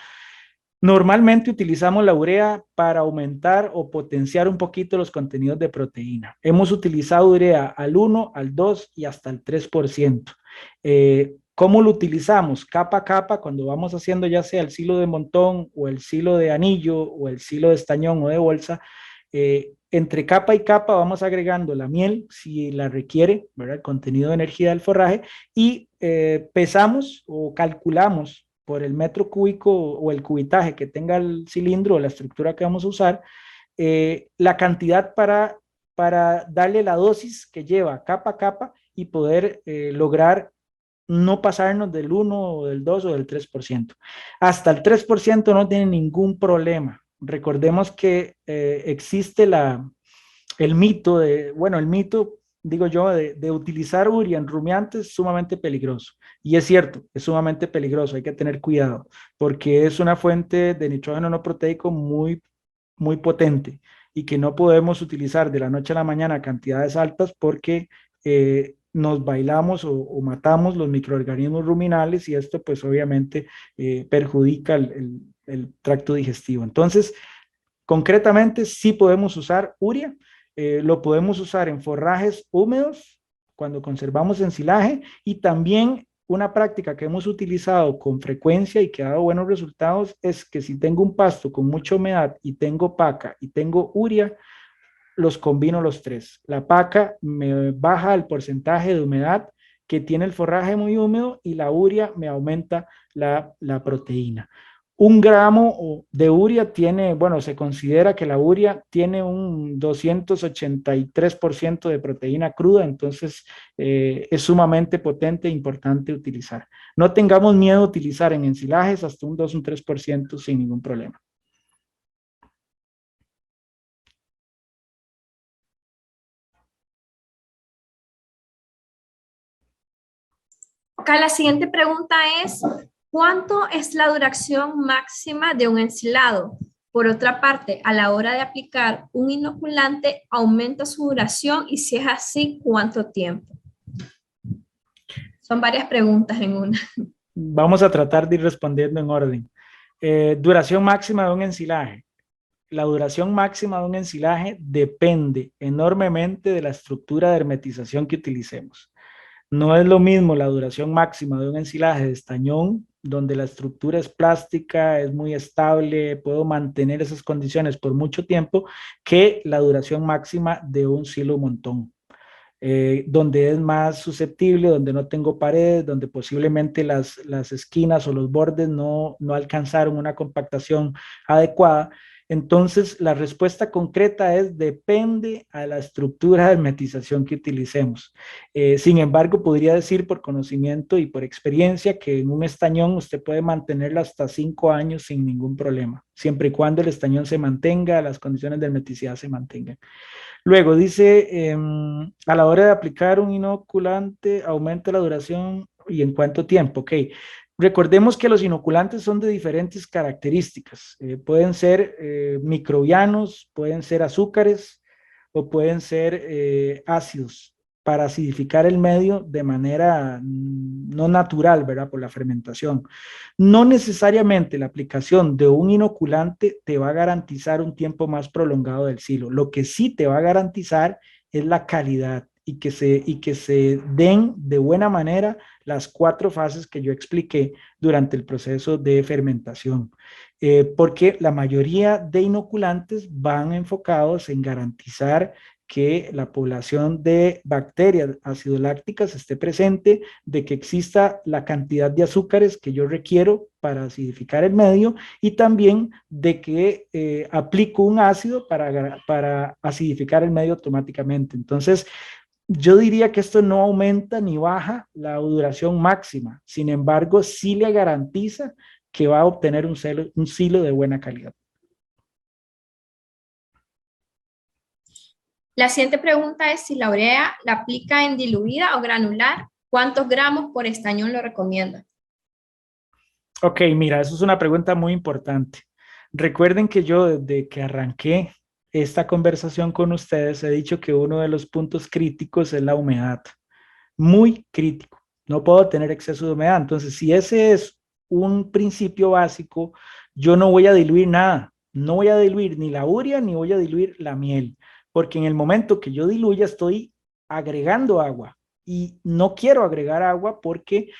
Normalmente utilizamos la urea para aumentar o potenciar un poquito los contenidos de proteína. Hemos utilizado urea al 1, al 2 y hasta el 3%. ¿Cómo lo utilizamos? Capa a capa, cuando vamos haciendo ya sea el silo de montón o el silo de anillo o el silo de estañón o de bolsa, entre capa y capa vamos agregando la miel, si la requiere, ¿verdad? El contenido de energía del forraje, y pesamos o calculamos por el metro cúbico o el cubitaje que tenga el cilindro o la estructura que vamos a usar, la cantidad para darle la dosis que lleva capa a capa y poder lograr no pasarnos del 1 o del 2 o del 3%. Hasta el 3% no tiene ningún problema. Recordemos que existe el mito el mito, digo yo, de utilizar urea en rumiantes es sumamente peligroso. Y es cierto, es sumamente peligroso, hay que tener cuidado, porque es una fuente de nitrógeno no proteico muy, muy potente y que no podemos utilizar de la noche a la mañana a cantidades altas porque nos bailamos o matamos los microorganismos ruminales y esto pues obviamente perjudica el tracto digestivo. Entonces, concretamente, sí podemos usar urea, lo podemos usar en forrajes húmedos cuando conservamos ensilaje y también una práctica que hemos utilizado con frecuencia y que ha dado buenos resultados es que si tengo un pasto con mucha humedad y tengo paca y tengo urea, los combino los tres. La paca me baja el porcentaje de humedad que tiene el forraje muy húmedo y la urea me aumenta la proteína. 1 gramo de urea tiene, bueno, se considera que la urea tiene un 283% de proteína cruda, entonces es sumamente potente e importante utilizar. No tengamos miedo a utilizar en ensilajes hasta un 2 o un 3% sin ningún problema. Acá la siguiente pregunta es, ¿cuánto es la duración máxima de un ensilado? Por otra parte, a la hora de aplicar un inoculante, ¿aumenta su duración? Y si es así, ¿cuánto tiempo? Son varias preguntas en una. Vamos a tratar de ir respondiendo en orden. Duración máxima de un ensilaje. La duración máxima de un ensilaje depende enormemente de la estructura de hermetización que utilicemos. No es lo mismo la duración máxima de un ensilaje de estañón, donde la estructura es plástica, es muy estable, puedo mantener esas condiciones por mucho tiempo, que la duración máxima de un silo montón. Donde es más susceptible, donde no tengo paredes, donde posiblemente las esquinas o los bordes no alcanzaron una compactación adecuada. Entonces, la respuesta concreta es depende a la estructura de hermetización que utilicemos. Sin embargo, podría decir por conocimiento y por experiencia que en un estañón usted puede mantenerlo hasta 5 años sin ningún problema, siempre y cuando el estañón se mantenga, las condiciones de hermeticidad se mantengan. Luego dice, a la hora de aplicar un inoculante, aumenta la duración y en cuánto tiempo. Ok, recordemos que los inoculantes son de diferentes características. Pueden ser microbianos, pueden ser azúcares o pueden ser ácidos para acidificar el medio de manera no natural, ¿verdad? Por la fermentación. No necesariamente la aplicación de un inoculante te va a garantizar un tiempo más prolongado del silo. Lo que sí te va a garantizar es la calidad y que se den de buena manera las 4 fases que yo expliqué durante el proceso de fermentación. Porque la mayoría de inoculantes van enfocados en garantizar que la población de bacterias acidolácticas esté presente, de que exista la cantidad de azúcares que yo requiero para acidificar el medio y también de que aplico un ácido para acidificar el medio automáticamente. Entonces, yo diría que esto no aumenta ni baja la duración máxima, sin embargo, sí le garantiza que va a obtener un silo de buena calidad. La siguiente pregunta es si la urea la aplica en diluida o granular. ¿Cuántos gramos por estañón lo recomienda? Ok, mira, eso es una pregunta muy importante. Recuerden que yo desde que arranqué esta conversación con ustedes he dicho que uno de los puntos críticos es la humedad, muy crítico. No puedo tener exceso de humedad. Entonces, si ese es un principio básico, yo no voy a diluir nada. No voy a diluir ni la urea ni voy a diluir la miel, porque en el momento que yo diluya estoy agregando agua y no quiero agregar agua porque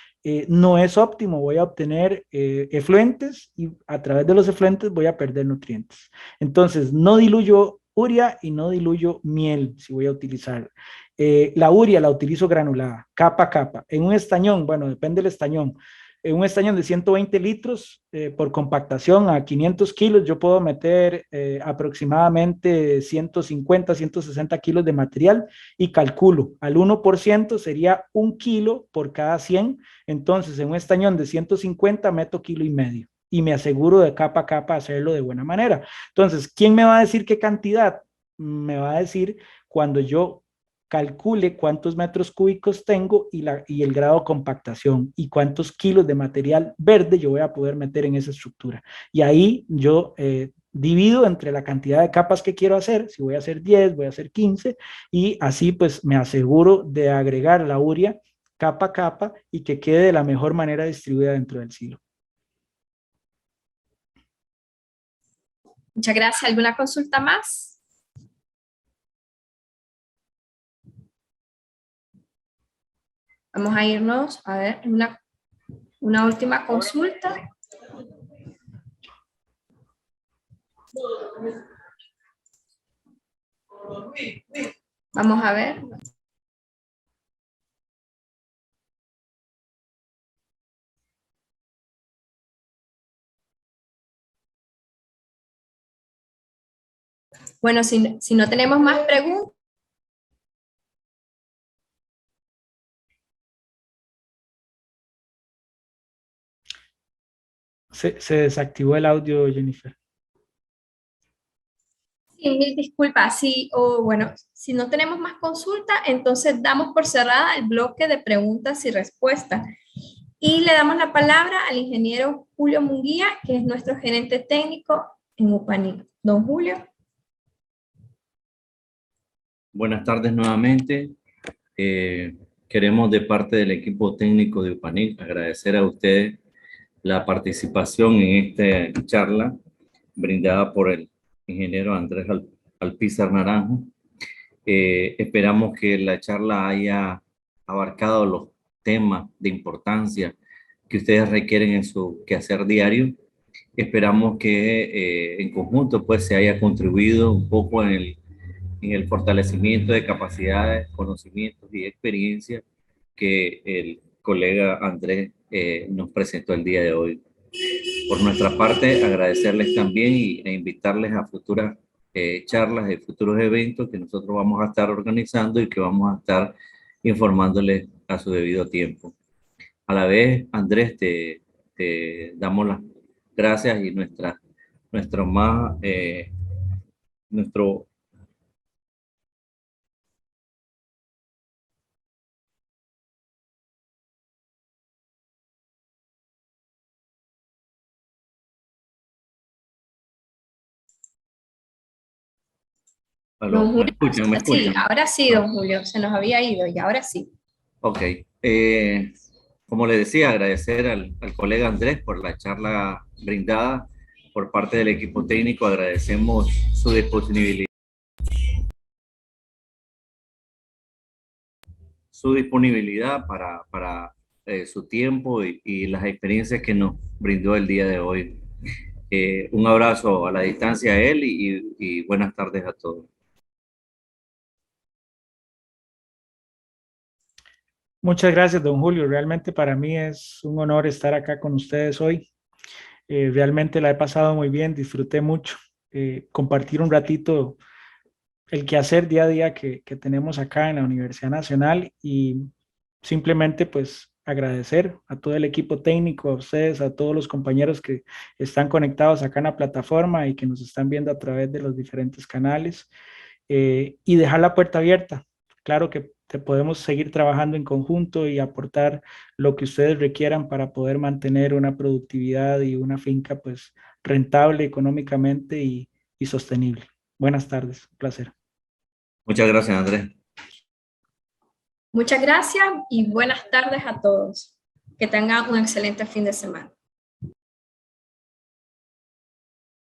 no es óptimo. Voy a obtener efluentes y a través de los efluentes voy a perder nutrientes. Entonces, no diluyo urea y no diluyo miel si voy a utilizar. La urea la utilizo granulada, capa a capa. En un estañón, bueno, depende del estañón. En un estañón de 120 litros por compactación a 500 kilos, yo puedo meter aproximadamente 150, 160 kilos de material y calculo al 1% sería 1 kilo por cada 100. Entonces, en un estañón de 150 meto 1,5 kilos y me aseguro de capa a capa hacerlo de buena manera. Entonces, ¿quién me va a decir qué cantidad? Me va a decir cuando yo calcule cuántos metros cúbicos tengo y el grado de compactación y cuántos kilos de material verde yo voy a poder meter en esa estructura. Y ahí yo divido entre la cantidad de capas que quiero hacer, si voy a hacer 10, voy a hacer 15, y así pues me aseguro de agregar la urea capa a capa y que quede de la mejor manera distribuida dentro del silo. Muchas gracias. ¿Alguna consulta más? Vamos a irnos a ver una última consulta. Vamos a ver. Bueno, si no tenemos más preguntas. Se desactivó el audio, Jennifer. Sí, mil disculpas. Sí, bueno, si no tenemos más consulta, entonces damos por cerrada el bloque de preguntas y respuestas. Y le damos la palabra al ingeniero Julio Munguía, que es nuestro gerente técnico en UPANIC. Don Julio. Buenas tardes nuevamente. Queremos de parte del equipo técnico de UPANIC agradecer a ustedes la participación en esta charla brindada por el ingeniero Andrés Alpizar Naranjo. Esperamos que la charla haya abarcado los temas de importancia que ustedes requieren en su quehacer diario. Esperamos que en conjunto pues se haya contribuido un poco en el fortalecimiento de capacidades, conocimientos y experiencia que el colega Andrés nos presentó el día de hoy. Por nuestra parte, agradecerles también e invitarles a futuras charlas de futuros eventos que nosotros vamos a estar organizando y que vamos a estar informándoles a su debido tiempo. A la vez, Andrés, te damos las gracias y nuestro Don ¿Aló? ¿Me Julio, escuchan? ¿Me sí, escuchan? ahora sí, don Julio, se nos había ido y ahora sí. Ok. Como le decía, agradecer al colega Andrés por la charla brindada por parte del equipo técnico. Agradecemos su disponibilidad. su disponibilidad para su tiempo y las experiencias que nos brindó el día de hoy. Un abrazo a la distancia a él y buenas tardes a todos. Muchas gracias, don Julio. Realmente para mí es un honor estar acá con ustedes hoy. Realmente la he pasado muy bien, disfruté mucho. Compartir un ratito el quehacer día a día que tenemos acá en la Universidad Nacional y simplemente pues agradecer a todo el equipo técnico, a ustedes, a todos los compañeros que están conectados acá en la plataforma y que nos están viendo a través de los diferentes canales, y dejar la puerta abierta. Claro que podemos seguir trabajando en conjunto y aportar lo que ustedes requieran para poder mantener una productividad y una finca pues rentable económicamente y sostenible. Buenas tardes, un placer. Muchas gracias, Andrés. Muchas gracias y buenas tardes a todos. Que tengan un excelente fin de semana.